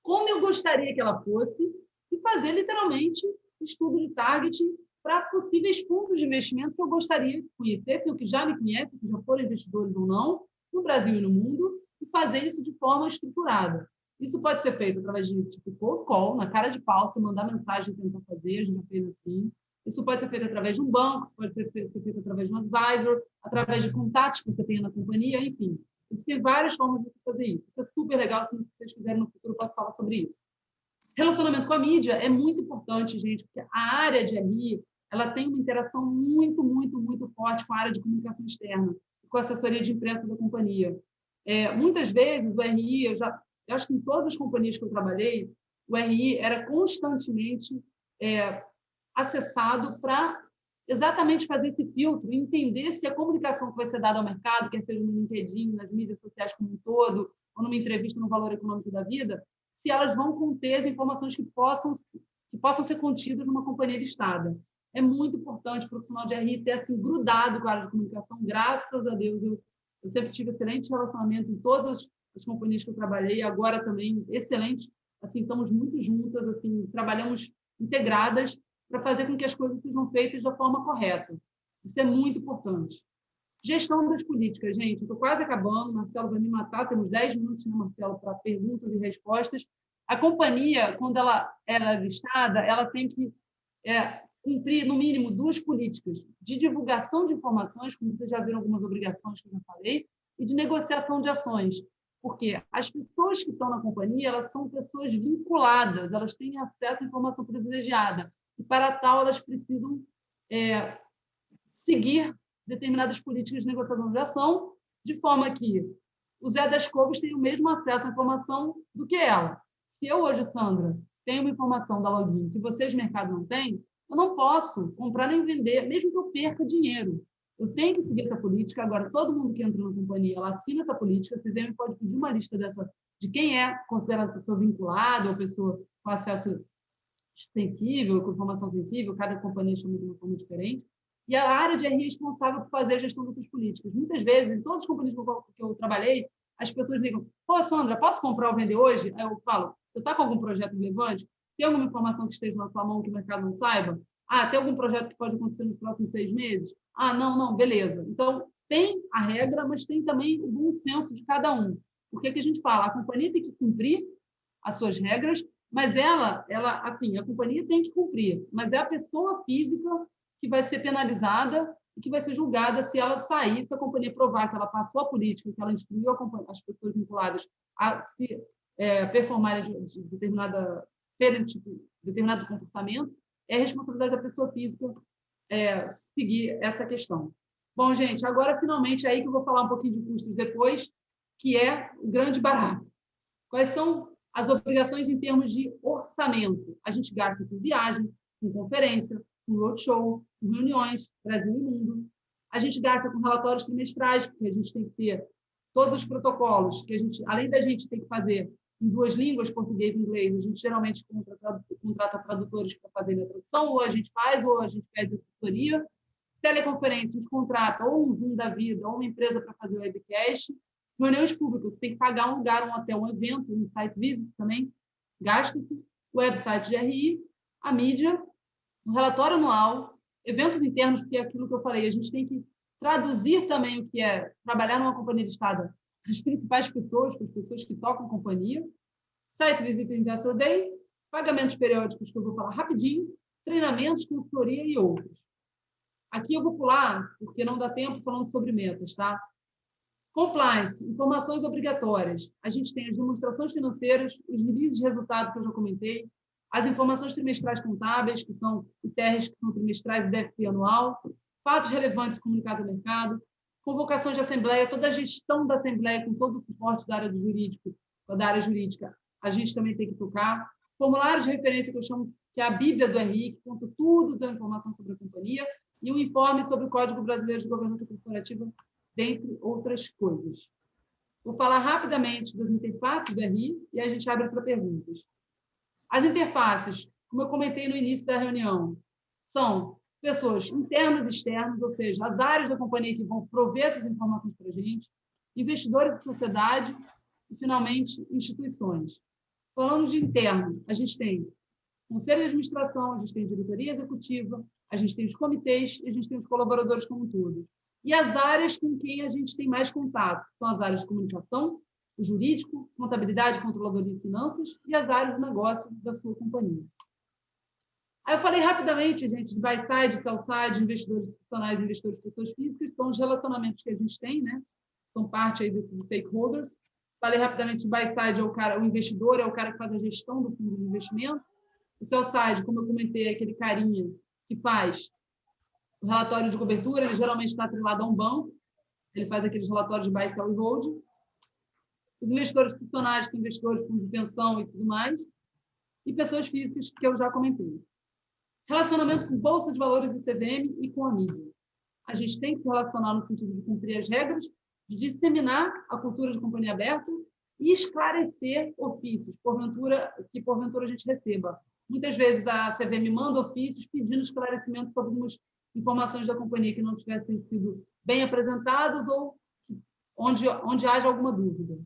como eu gostaria que ela fosse, e fazer, literalmente, estudo de targeting para possíveis fundos de investimento que eu gostaria que conhecessem, ou que já me conhecem, que já foram investidores ou não, no Brasil e no mundo, e fazer isso de forma estruturada. Isso pode ser feito através de tipo cold call, na cara de pau, você mandar mensagem e tentar fazer, a gente já fez assim. Isso pode ser feito através de um banco, isso pode ser feito através de um advisor, através de contatos que você tenha na companhia, enfim. Isso tem várias formas de você fazer isso. Isso é super legal, se vocês quiserem no futuro eu posso falar sobre isso. Relacionamento com a mídia é muito importante, gente, porque a área de RI, ela tem uma interação muito, muito, muito forte com a área de comunicação externa, com a assessoria de imprensa da companhia. Muitas vezes o RI, eu acho que em todas as companhias que eu trabalhei, o RI era constantemente acessado para exatamente fazer esse filtro, entender se a comunicação que vai ser dada ao mercado, quer seja no LinkedIn, nas mídias sociais como um todo, ou numa entrevista no Valor Econômico da Vida, se elas vão conter as informações que possam ser contidas numa companhia listada. É muito importante o profissional de RI ter assim, grudado com a área de comunicação. Graças a Deus, eu sempre tive excelentes relacionamentos em todas as companhias que eu trabalhei, agora também excelentes. Assim, estamos muito juntas, assim, trabalhamos integradas para fazer com que as coisas sejam feitas da forma correta. Isso é muito importante. Gestão das políticas, gente. Estou quase acabando, Marcelo vai me matar, temos 10 minutos, né, Marcelo, para perguntas e respostas. A companhia, quando ela é listada, ela tem que cumprir, no mínimo, 2 políticas de divulgação de informações, como vocês já viram algumas obrigações que eu já falei, e de negociação de ações. Porque as pessoas que estão na companhia, elas são pessoas vinculadas, elas têm acesso à informação privilegiada. E, para tal, elas precisam seguir determinadas políticas de negociação de ação, de forma que o Zé das Couves tenha o mesmo acesso à informação do que ela. Se eu hoje, Sandra, tenho uma informação da Login que vocês, mercado, não têm, eu não posso comprar nem vender, mesmo que eu perca dinheiro. Eu tenho que seguir essa política. Agora, todo mundo que entra na companhia, ela assina essa política. Vocês devem pode pedir uma lista de quem é considerada pessoa vinculada ou pessoa com acesso sensível, com informação sensível, cada companhia chama de uma forma diferente. E a área de RI é responsável por fazer a gestão dessas políticas. Muitas vezes, em todas as companhias que eu trabalhei, as pessoas ligam: pô, Sandra, posso comprar ou vender hoje? Aí eu falo: você está com algum projeto relevante? Tem alguma informação que esteja na sua mão que o mercado não saiba? Tem algum projeto que pode acontecer nos próximos 6 meses? Não, beleza. Então, tem a regra, mas tem também o bom senso de cada um. Porque que a gente fala? A companhia tem que cumprir as suas regras, mas assim, a companhia tem que cumprir, mas é a pessoa física que vai ser penalizada e que vai ser julgada se ela sair, se a companhia provar que ela passou a política, que ela instruiu as pessoas vinculadas a se performarem de determinado comportamento, é responsabilidade da pessoa física seguir essa questão. Bom, gente, agora, finalmente, é aí que eu vou falar um pouquinho de custos depois, que é o grande barato. Quais são as obrigações em termos de orçamento? A gente gasta com viagem, com conferência, com roadshow, com reuniões, Brasil e mundo. A gente gasta com relatórios trimestrais, porque a gente tem que ter todos os protocolos, que a gente, além da gente ter que fazer em 2 línguas, português e inglês, a gente geralmente contrata tradutores para fazer a tradução, ou a gente faz, ou a gente pede assessoria. Teleconferência, a gente contrata ou um Zoom da vida, ou uma empresa para fazer o webcast. Reuniões públicas, você tem que pagar um lugar, um hotel, um evento, um site visit também, gasta-se. O website de RI, a mídia, o relatório anual, eventos internos, porque é aquilo que eu falei, a gente tem que traduzir também o que é trabalhar numa companhia listada, as principais pessoas, as pessoas que tocam a companhia, site visit Investor Day, pagamentos periódicos, que eu vou falar rapidinho, treinamentos, consultoria e outros. Aqui eu vou pular, porque não dá tempo falando sobre metas, tá? Compliance, informações obrigatórias. A gente tem as demonstrações financeiras, os releases de resultado que eu já comentei, as informações trimestrais contábeis, que são ITRs, que são trimestrais e DFP anual, fatos relevantes comunicados ao mercado, convocações de assembleia, toda a gestão da assembleia com todo o suporte da área jurídica, a gente também tem que tocar. Formulário de referência, que eu chamo que é a Bíblia do RI, que conta tudo da informação sobre a companhia, e um informe sobre o Código Brasileiro de Governança Corporativa, dentre outras coisas. Vou falar rapidamente das interfaces do RI e a gente abre para perguntas. As interfaces, como eu comentei no início da reunião, são pessoas internas e externas, ou seja, as áreas da companhia que vão prover essas informações para a gente, investidores e sociedade, e, finalmente, instituições. Falando de interno, a gente tem conselho de administração, a gente tem diretoria executiva, a gente tem os comitês e a gente tem os colaboradores como um todo. E as áreas com quem a gente tem mais contato são as áreas de comunicação, o jurídico, contabilidade, controladoria e finanças e as áreas de negócio da sua companhia. Aí eu falei rapidamente, gente, de buy-side, sell-side, investidores institucionais e investidores pessoas físicas, são os relacionamentos que a gente tem, né? São parte aí desses stakeholders. Falei rapidamente de buy-side, o investidor é o cara que faz a gestão do fundo de investimento. O sell-side, como eu comentei, é aquele carinha que faz o relatório de cobertura, ele geralmente está atrelado a um banco, ele faz aqueles relatórios de buy, sell e hold. Os investidores institucionais são investidores, fundos de pensão e tudo mais. E pessoas físicas, que eu já comentei. Relacionamento com Bolsa de Valores e CVM e com a mídia. A gente tem que se relacionar no sentido de cumprir as regras, de disseminar a cultura de companhia aberta e esclarecer ofícios, que porventura a gente receba. Muitas vezes a CVM manda ofícios pedindo esclarecimento sobre algumas informações da companhia que não tivessem sido bem apresentadas ou onde haja alguma dúvida.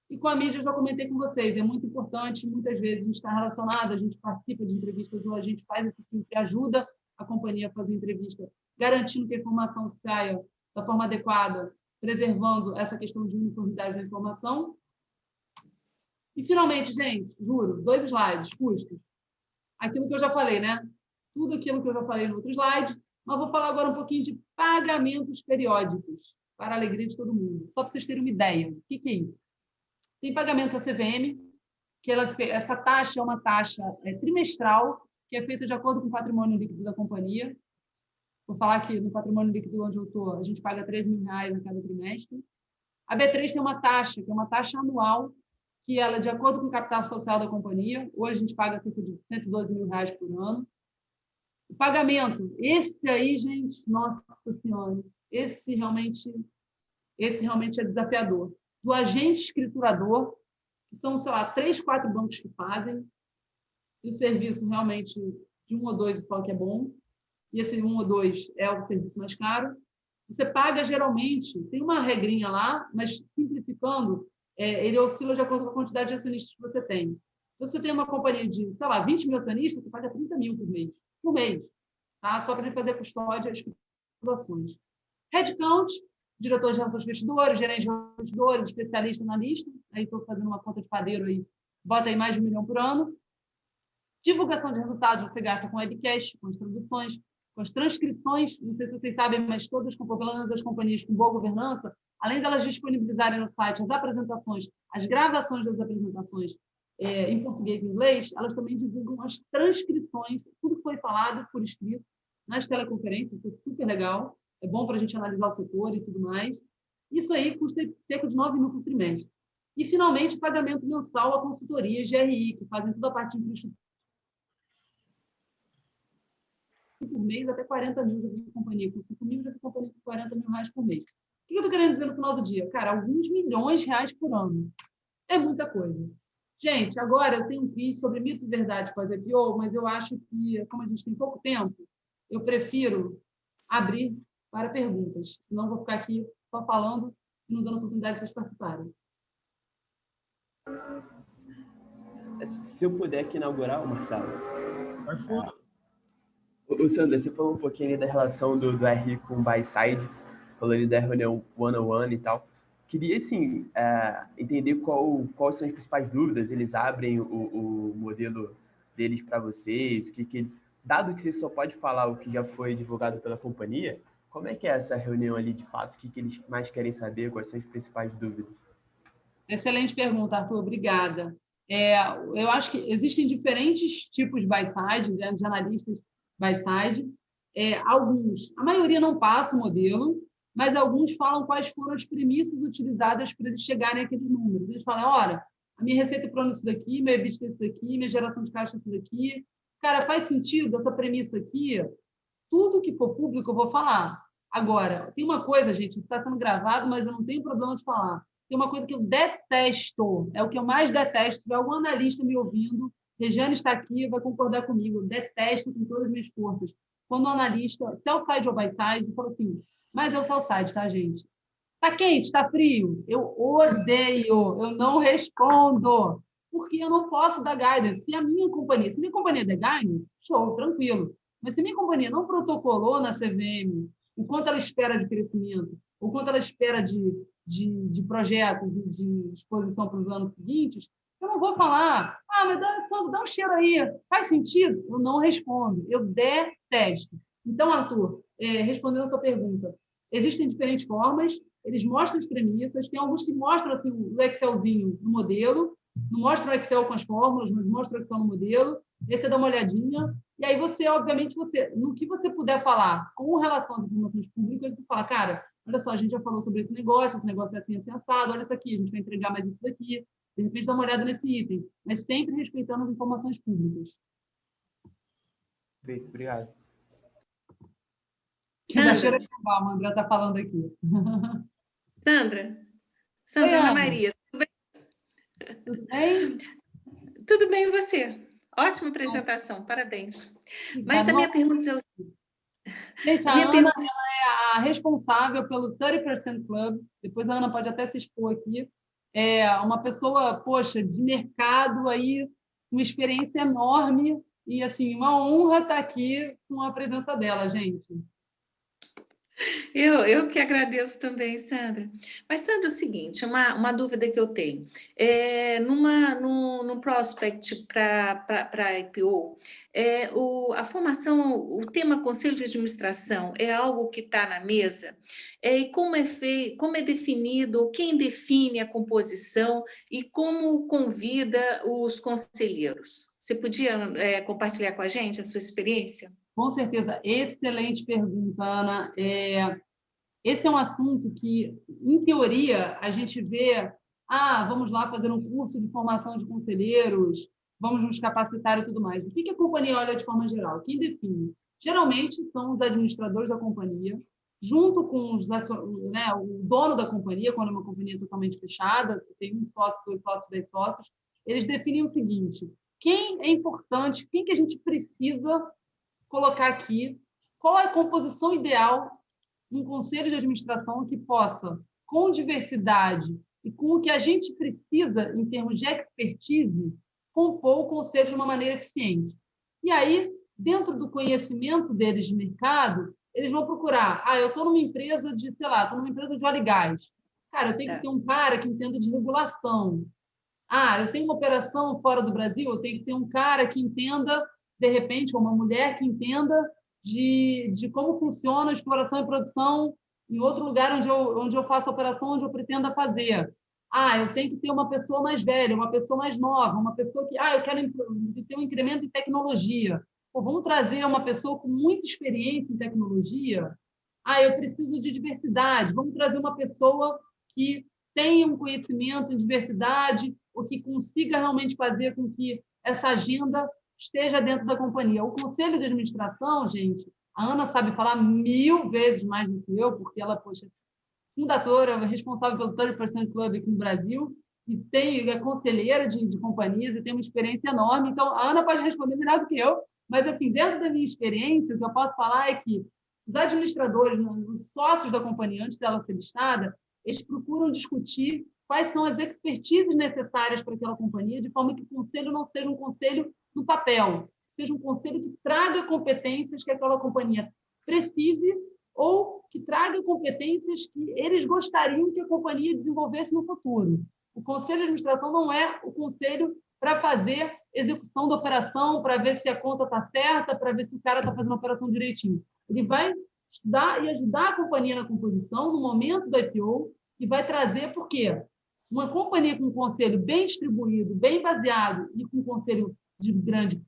E com a mídia, eu já comentei com vocês, é muito importante, muitas vezes a gente está relacionado, a gente participa de entrevistas ou a gente faz esse filme que ajuda a companhia a fazer entrevista, garantindo que a informação saia da forma adequada, preservando essa questão de uniformidade da informação. E, finalmente, gente, juro, 2 slides, custos. Aquilo que eu já falei, né? Tudo aquilo que eu já falei no outro slide, mas vou falar agora um pouquinho de pagamentos periódicos, para a alegria de todo mundo. Só para vocês terem uma ideia. O que é isso? Tem pagamentos à CVM, que essa taxa é uma taxa trimestral, que é feita de acordo com o patrimônio líquido da companhia. Vou falar que no patrimônio líquido onde eu estou, a gente paga R$3.000 a cada trimestre. A B3 tem uma taxa, que é uma taxa anual, que ela é de acordo com o capital social da companhia. Hoje a gente paga cerca de R$112.000 por ano. O pagamento, esse aí, gente, nossa senhora, esse realmente é desafiador. Do agente escriturador, que são, sei lá, 3, 4 bancos que fazem, e o serviço realmente de 1 ou 2 só que é bom, e esse 1 ou 2 é o serviço mais caro. Você paga, geralmente, tem uma regrinha lá, mas simplificando, ele oscila de acordo com a quantidade de acionistas que você tem. Se você tem uma companhia de, sei lá, 20 mil acionistas, você paga 30 mil por mês, tá? Só para ele fazer custódia e ações. Headcount, diretor de relações investidores, gerente de investidores, especialista analista, aí estou fazendo uma conta de padeiro aí, bota aí mais de 1 milhão por ano. Divulgação de resultados, você gasta com webcast, com as traduções, com as transcrições, não sei se vocês sabem, mas todas as companhias com boa governança, além delas disponibilizarem no site as apresentações, as gravações das apresentações em português e inglês, elas também divulgam as transcrições, tudo que foi falado por escrito, nas teleconferências, isso é super legal. É bom para a gente analisar o setor e tudo mais. Isso aí custa cerca de 9 mil por trimestre. E, finalmente, pagamento mensal a consultorias de RI, que fazem toda a parte de infraestrutura. Por mês, até 40 mil já vi companhia. Com 5 mil, já vi companhia com 40 mil reais por mês. O que eu estou querendo dizer no final do dia? Cara, alguns milhões de reais por ano. É muita coisa. Gente, agora eu tenho um quiz sobre mitos e verdades com a IPO, mas eu acho que, como a gente tem pouco tempo, eu prefiro abrir para perguntas, senão eu vou ficar aqui só falando e não dando oportunidade de vocês participarem. Se eu puder aqui inaugurar, Marcelo. O Sandra, você falou um pouquinho ali da relação do RI com o buy-side, falou ali da reunião one-on-one e tal. Queria, assim, entender quais são as principais dúvidas, eles abrem o modelo deles para vocês, dado que você só pode falar o que já foi divulgado pela companhia, como é que é essa reunião ali, de fato? O que eles mais querem saber? Quais são as principais dúvidas? Excelente pergunta, Arthur. Obrigada. Eu acho que existem diferentes tipos de buy-side, de analistas buy-side. Alguns, a maioria não passa o modelo, mas alguns falam quais foram as premissas utilizadas para eles chegarem àqueles números. Eles falam, olha, a minha receita por ano é isso daqui, meu EBITDA é isso daqui, minha geração de caixa é isso daqui. Cara, faz sentido essa premissa aqui? Tudo que for público eu vou falar. Agora, tem uma coisa, gente, isso está sendo gravado, mas eu não tenho problema de falar. Tem uma coisa que eu detesto, é o que eu mais detesto. Se tiver algum analista me ouvindo, Regiane está aqui, vai concordar comigo. Eu detesto com todas as minhas forças. Quando o analista, sell-side ou buy-side, fala assim, mas é o sell-side, tá, gente? Tá quente, tá frio? Eu odeio, eu não respondo. Porque eu não posso dar guidance. Se minha companhia der guidance, show, tranquilo. Mas se minha companhia não protocolou na CVM o quanto ela espera de crescimento, o quanto ela espera de de projetos e de exposição para os anos seguintes, eu não vou falar, mas Sandro, dá um cheiro aí, faz sentido? Eu não respondo, eu detesto. Então, Arthur, respondendo a sua pergunta, existem diferentes formas, eles mostram as premissas, tem alguns que mostram assim, o Excelzinho no modelo, não mostram o Excel com as fórmulas, mas mostram o Excel no modelo, aí você dá uma olhadinha, e aí você, obviamente, no que você puder falar com relação às informações públicas, você fala, cara, olha só, a gente já falou sobre esse negócio é assim assado, olha isso aqui, a gente vai entregar mais isso daqui, de repente dá uma olhada nesse item, mas sempre respeitando as informações públicas. Perfeito, obrigado. Sandra, a André está falando aqui. Sandra, Oi, Ana Maria, tudo bem? Tudo bem? Tudo bem, e você? Ótima apresentação, parabéns. Mas a minha pergunta é o seguinte. Gente, a Ana ela é a responsável pelo 30% Club, depois a Ana pode até se expor aqui, é uma pessoa, poxa, de mercado aí, uma experiência enorme e, assim, uma honra estar aqui com a presença dela, gente. Eu que agradeço também, Sandra. Mas, Sandra, é o seguinte, uma dúvida que eu tenho. No prospect para IPO, a formação, o tema Conselho de Administração é algo que está na mesa? E como é definido, quem define a composição e como convida os conselheiros? Você podia compartilhar com a gente a sua experiência? Com certeza, excelente pergunta, Ana. Esse é um assunto que, em teoria, a gente vê, vamos lá fazer um curso de formação de conselheiros, vamos nos capacitar e tudo mais. O que a companhia olha de forma geral? Quem define? Geralmente são os administradores da companhia, junto com o dono da companhia, quando é uma companhia totalmente fechada, você tem um sócio, 2 sócios, 10 sócios, eles definem o seguinte: quem é importante, quem que a gente precisa colocar aqui, qual é a composição ideal um conselho de administração que possa, com diversidade e com o que a gente precisa em termos de expertise, compor o conselho de uma maneira eficiente. E aí, dentro do conhecimento deles de mercado, eles vão procurar, eu estou numa empresa de, estou numa empresa de óleo e gás. Cara, eu tenho que ter um cara que entenda de regulação. Eu tenho uma operação fora do Brasil, eu tenho que ter um cara que entenda, de repente, ou uma mulher que entenda de como funciona a exploração e produção em outro lugar onde eu faço a operação, onde eu pretenda fazer. Eu tenho que ter uma pessoa mais velha, uma pessoa mais nova, uma pessoa que, eu quero ter um incremento em tecnologia. Vamos trazer uma pessoa com muita experiência em tecnologia? Eu preciso de diversidade. Vamos trazer uma pessoa que tenha um conhecimento em diversidade ou que consiga realmente fazer com que essa agenda esteja dentro da companhia. O conselho de administração, gente, a Ana sabe falar 1000 vezes mais do que eu, porque ela, fundadora, responsável pelo 30% Club aqui no Brasil, e é conselheira de companhias e tem uma experiência enorme. Então, a Ana pode responder melhor do que eu, mas, assim, dentro da minha experiência, o que eu posso falar é que os administradores, os sócios da companhia, antes dela ser listada, eles procuram discutir quais são as expertises necessárias para aquela companhia, de forma que o conselho não seja um conselho no papel, seja um conselho que traga competências que aquela companhia precise ou que traga competências que eles gostariam que a companhia desenvolvesse no futuro. O conselho de administração não é o conselho para fazer execução da operação, para ver se a conta está certa, para ver se o cara está fazendo a operação direitinho. Ele vai estudar e ajudar a companhia na composição, no momento do IPO, e vai trazer, por quê? Uma companhia com um conselho bem distribuído, bem baseado e com um conselho de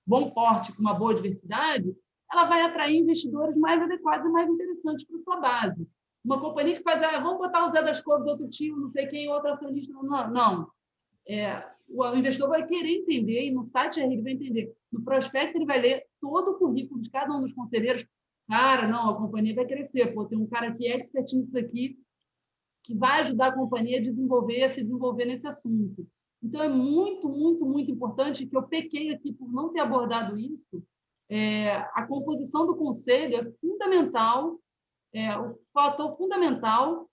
bom porte, com uma boa diversidade, ela vai atrair investidores mais adequados e mais interessantes para a sua base. Uma companhia que faz, vamos botar o Zé das Cores, outro tio, não sei quem, outro acionista. Não. O investidor vai querer entender, e no site ele vai entender. No prospecto, ele vai ler todo o currículo de cada um dos conselheiros. Cara, não, a companhia vai crescer. Tem um cara que é expert nisso daqui, que vai ajudar a companhia a se desenvolver nesse assunto. Então, é muito, muito, muito importante, que eu pequei aqui por não ter abordado isso. A composição do conselho é fundamental, o fator fundamental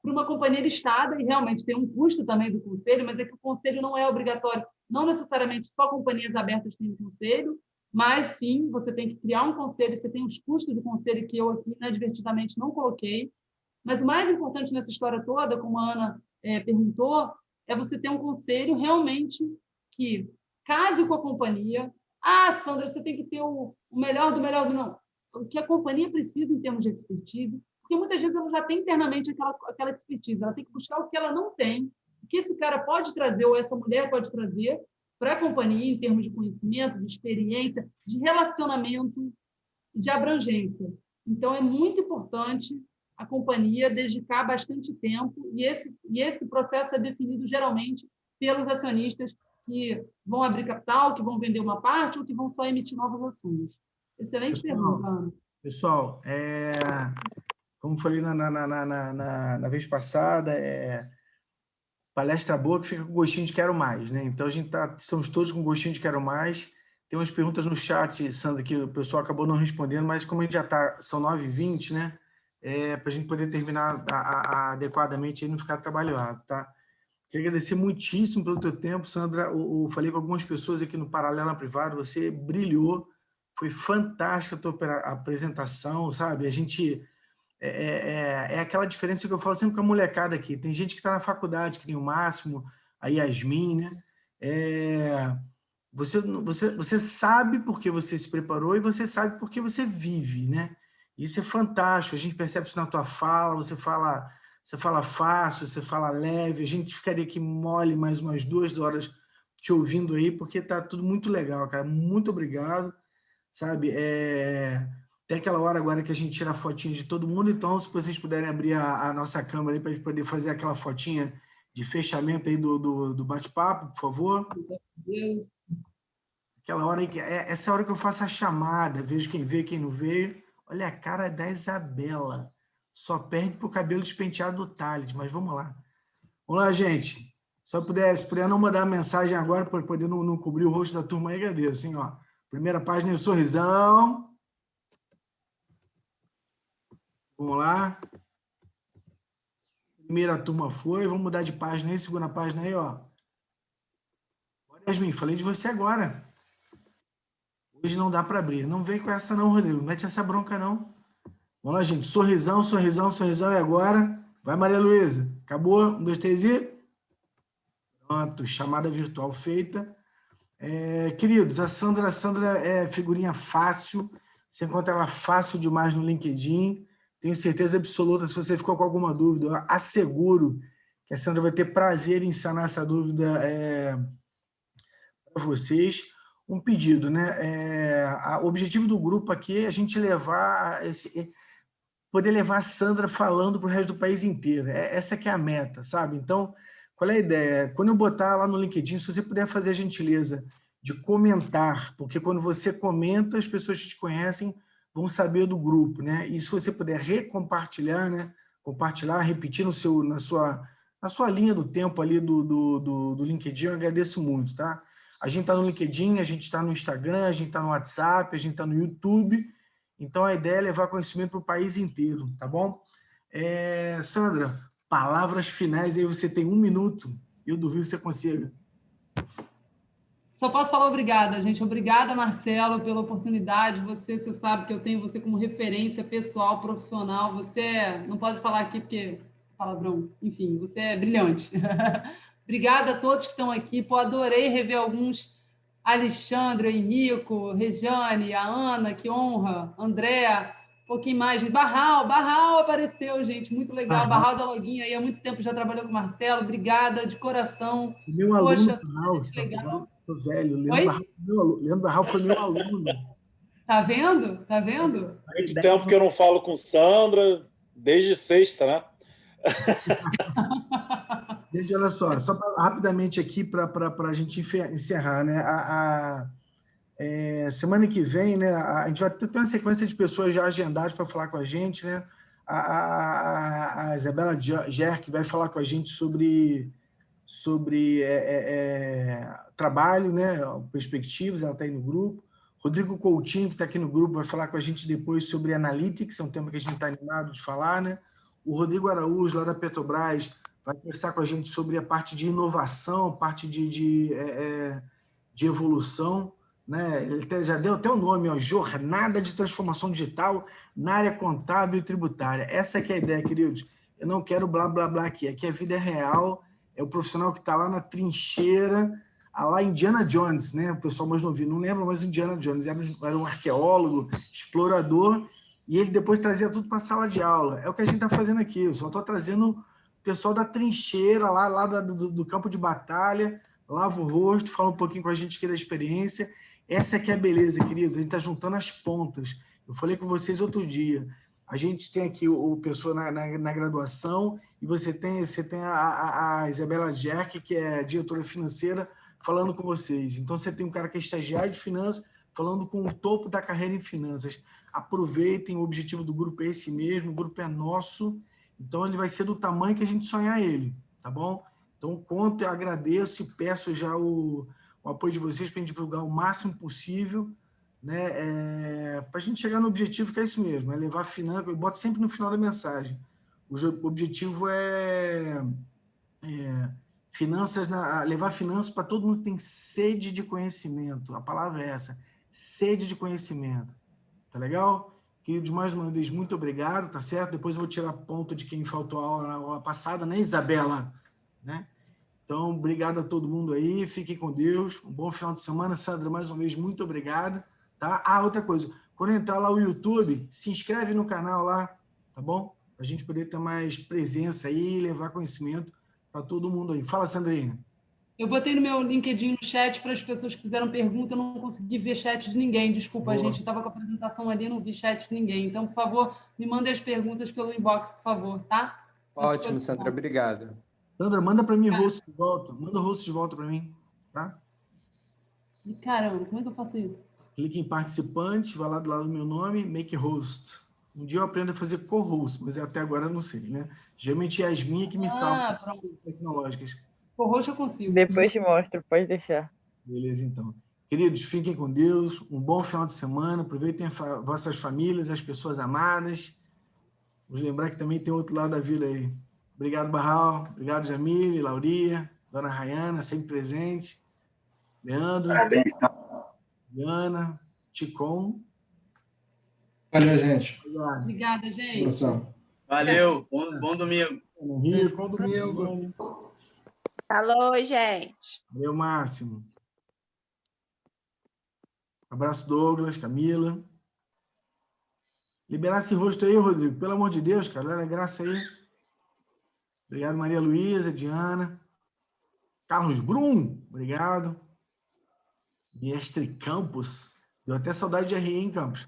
para uma companhia listada, e realmente tem um custo também do conselho, mas é que o conselho não é obrigatório, não necessariamente só companhias abertas têm um conselho, mas sim, você tem que criar um conselho, você tem os custos do conselho que eu aqui, né, divertidamente, não coloquei, Mas o mais importante nessa história toda, como a Ana perguntou, é você ter um conselho realmente que case com a companhia. Ah, Sandra, você tem que ter o melhor do melhor do... Não. O que a companhia precisa em termos de expertise, porque muitas vezes ela já tem internamente aquela expertise, ela tem que buscar o que ela não tem, o que esse cara pode trazer ou essa mulher pode trazer para a companhia em termos de conhecimento, de experiência, de relacionamento, de abrangência. Então, é muito importante a companhia dedicar bastante tempo e esse processo é definido geralmente pelos acionistas que vão abrir capital, que vão vender uma parte ou que vão só emitir novas ações. Excelente pergunta, Ana. Pessoal, como falei na vez passada, palestra boa que fica com gostinho de quero mais, né? Então, estamos todos com gostinho de quero mais. Tem umas perguntas no chat, Sandra, que o pessoal acabou não respondendo, mas como a gente são 9h20, né? Para a gente poder terminar adequadamente e não ficar trabalhado, tá? Quero agradecer muitíssimo pelo teu tempo, Sandra. Eu falei com algumas pessoas aqui no Paralela Privado, você brilhou, foi fantástica a tua apresentação, sabe? A gente... É aquela diferença que eu falo sempre com a molecada aqui. Tem gente que está na faculdade, que nem o Máximo, a Yasmin, né? Você sabe por que você se preparou e você sabe por que você vive, né? Isso é fantástico, a gente percebe isso na tua fala, você fala fácil, você fala leve, a gente ficaria aqui mole mais umas 2 horas te ouvindo aí, porque tá tudo muito legal, cara. Muito obrigado, sabe? Tem aquela hora agora que a gente tira a fotinha de todo mundo, então se vocês puderem abrir a nossa câmera aí para a gente poder fazer aquela fotinha de fechamento aí do bate-papo, por favor. Aquela hora aí, essa hora que eu faço a chamada, vejo quem veio, quem não veio. Olha a cara da Isabela. Só perde para o cabelo despenteado do Thales, mas vamos lá. Vamos lá, gente. Se puder não mandar mensagem agora, para poder não cobrir o rosto da turma aí, agradeço. Assim, ó. Primeira página, o sorrisão. Vamos lá. Primeira turma foi. Vamos mudar de página aí, segunda página aí, ó. Olha, Yasmin, falei de você agora. Hoje não dá para abrir. Não vem com essa não, Rodrigo. Não mete essa bronca, não. Vamos lá, gente. Sorrisão, sorrisão, sorrisão. E agora? Vai, Maria Luísa. Acabou? 1, 2, 3 e... Pronto. Chamada virtual feita. Queridos, a Sandra é figurinha fácil. Você encontra ela fácil demais no LinkedIn. Tenho certeza absoluta, se você ficou com alguma dúvida, eu asseguro que a Sandra vai ter prazer em sanar essa dúvida para vocês. Um pedido, né? O objetivo do grupo aqui é a gente poder levar a Sandra falando para o resto do país inteiro. Essa que é a meta, sabe? Então, qual é a ideia? Quando eu botar lá no LinkedIn, se você puder fazer a gentileza de comentar, porque quando você comenta, as pessoas que te conhecem vão saber do grupo, né? E se você puder recompartilhar, né? Compartilhar, repetir na sua linha do tempo ali do LinkedIn, eu agradeço muito, tá? A gente está no LinkedIn, a gente está no Instagram, a gente está no WhatsApp, a gente está no YouTube. Então, a ideia é levar conhecimento para o país inteiro, tá bom? Sandra, palavras finais, aí você tem 1 minuto. Eu duvido que você consiga. Só posso falar obrigada, gente. Obrigada, Marcelo, pela oportunidade. Você sabe que eu tenho você como referência pessoal, profissional. Você não pode falar aqui porque palavrão. Enfim, você é brilhante. Obrigada a todos que estão aqui. Pô, adorei rever alguns. Alexandre, Henrico, Rejane, a Ana, que honra, André, um pouquinho mais. Barral apareceu, gente. Muito legal. Barral da Loguinha aí há muito tempo já trabalhou com o Marcelo. Obrigada, de coração. Meu aluno, legal. Tô velho. Leandro Barral foi meu aluno. Tá vendo? Tá vendo? Muito tempo que eu não falo com Sandra, desde sexta, né? Gente, olha só rapidamente aqui para a gente encerrar, né? Semana que vem, né? A gente vai ter uma sequência de pessoas já agendadas para falar com a gente, né? A Isabela Gerck vai falar com a gente sobre trabalho, né? Perspectivas, ela está aí no grupo. Rodrigo Coutinho, que está aqui no grupo, vai falar com a gente depois sobre Analytics, é um tema que a gente está animado de falar, né? O Rodrigo Araújo, lá da Petrobras, vai conversar com a gente sobre a parte de inovação, parte de evolução, né? Ele já deu até o nome, ó, Jornada de Transformação Digital na área contábil e tributária. Essa que é a ideia, queridos. eu não quero blá, blá, blá aqui. Aqui a vida é real, é o profissional que está lá na trincheira, lá Indiana Jones, né? O pessoal mais novinho, não lembra mais Indiana Jones, era um arqueólogo, explorador, e ele depois trazia tudo para a sala de aula. É o que a gente está fazendo aqui, eu só estou trazendo o pessoal da trincheira, lá do campo de batalha, lava o rosto, fala um pouquinho com a gente aqui da experiência. Essa aqui é a beleza, queridos, a gente está juntando as pontas. Eu falei com vocês outro dia, a gente tem aqui o pessoal na graduação, e você tem a Isabela Jerk, que é diretora financeira, falando com vocês. Então, você tem um cara que é estagiário de finanças, falando com o topo da carreira em finanças. Aproveitem, o objetivo do grupo é esse mesmo, o grupo é nosso, então ele vai ser do tamanho que a gente sonhar ele, tá bom? Então, conto, eu agradeço e peço já o apoio de vocês para a gente divulgar o máximo possível, né? Para a gente chegar no objetivo, que é isso mesmo, é levar finanças, eu boto sempre no final da mensagem. O objetivo é levar finanças para todo mundo que tem sede de conhecimento. A palavra é essa, sede de conhecimento. Tá legal? Queridos, mais uma vez, muito obrigado, tá certo? Depois eu vou tirar ponto de quem faltou a aula passada, né, Isabela? Né? Então, obrigado a todo mundo aí, fiquem com Deus, um bom final de semana. Sandra, mais uma vez, muito obrigado. Tá? Outra coisa, quando entrar lá no YouTube, se inscreve no canal lá, tá bom? Para a gente poder ter mais presença aí e levar conhecimento para todo mundo aí. Fala, Sandrinha. Eu botei no meu LinkedIn no chat para as pessoas que fizeram pergunta, eu não consegui ver chat de ninguém. Desculpa, gente, eu estava com a apresentação ali, não vi chat de ninguém. Então, por favor, me mandem as perguntas pelo inbox, por favor, tá? Ótimo, Sandra, obrigado. Sandra, manda para mim o host de volta. Manda o host de volta para mim, tá? E caramba, como é que eu faço isso? Clique em participante, vai lá do lado do meu nome, make host. Um dia eu aprendo a fazer co-host, mas até agora eu não sei, né? Geralmente é as minhas que me salvam tecnológicas. Co-host eu consigo. Depois te mostro, pode deixar. Beleza, então. Queridos, fiquem com Deus, um bom final de semana, aproveitem vossas famílias, as pessoas amadas. Vamos lembrar que também tem outro lado da vida aí. Obrigado, Barral. Obrigado, Jamile, Lauria, Dona Rayana, sempre presente. Leandro. Parabéns. Diana, Ticon. Valeu, gente. Obrigada, gente. Valeu. Bom domingo. Bom domingo. Alô, gente. Valeu, Máximo. Abraço, Douglas, Camila. Liberar esse rosto aí, Rodrigo. Pelo amor de Deus, cara. Olha a graça aí. Obrigado, Maria Luísa, Diana. Carlos Brum. Obrigado. Mestre Campos. Deu até saudade de RI, hein, Campos?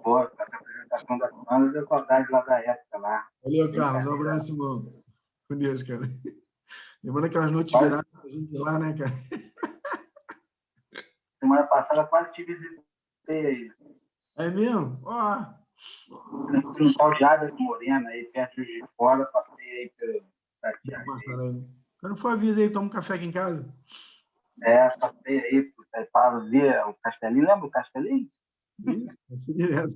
Pô, essa apresentação da Sandra deu saudade lá da época lá. Valeu, Carlos. Um abraço, irmão. Com Deus, cara. Lembrando aquelas noites viradas da gente lá, né, cara? Semana passada quase te visitei aí. É mesmo? Ó. Um tal de Águas Morena aí, perto de fora, passei aí pra aqui. Quando for, avisa aí, toma um café aqui em casa. Passei aí, para ver o Castelinho. Lembra o Castelinho? Isso, passei direto.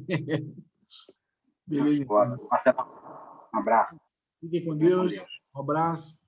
Beleza. Um abraço. Fiquem com Deus. Um abraço.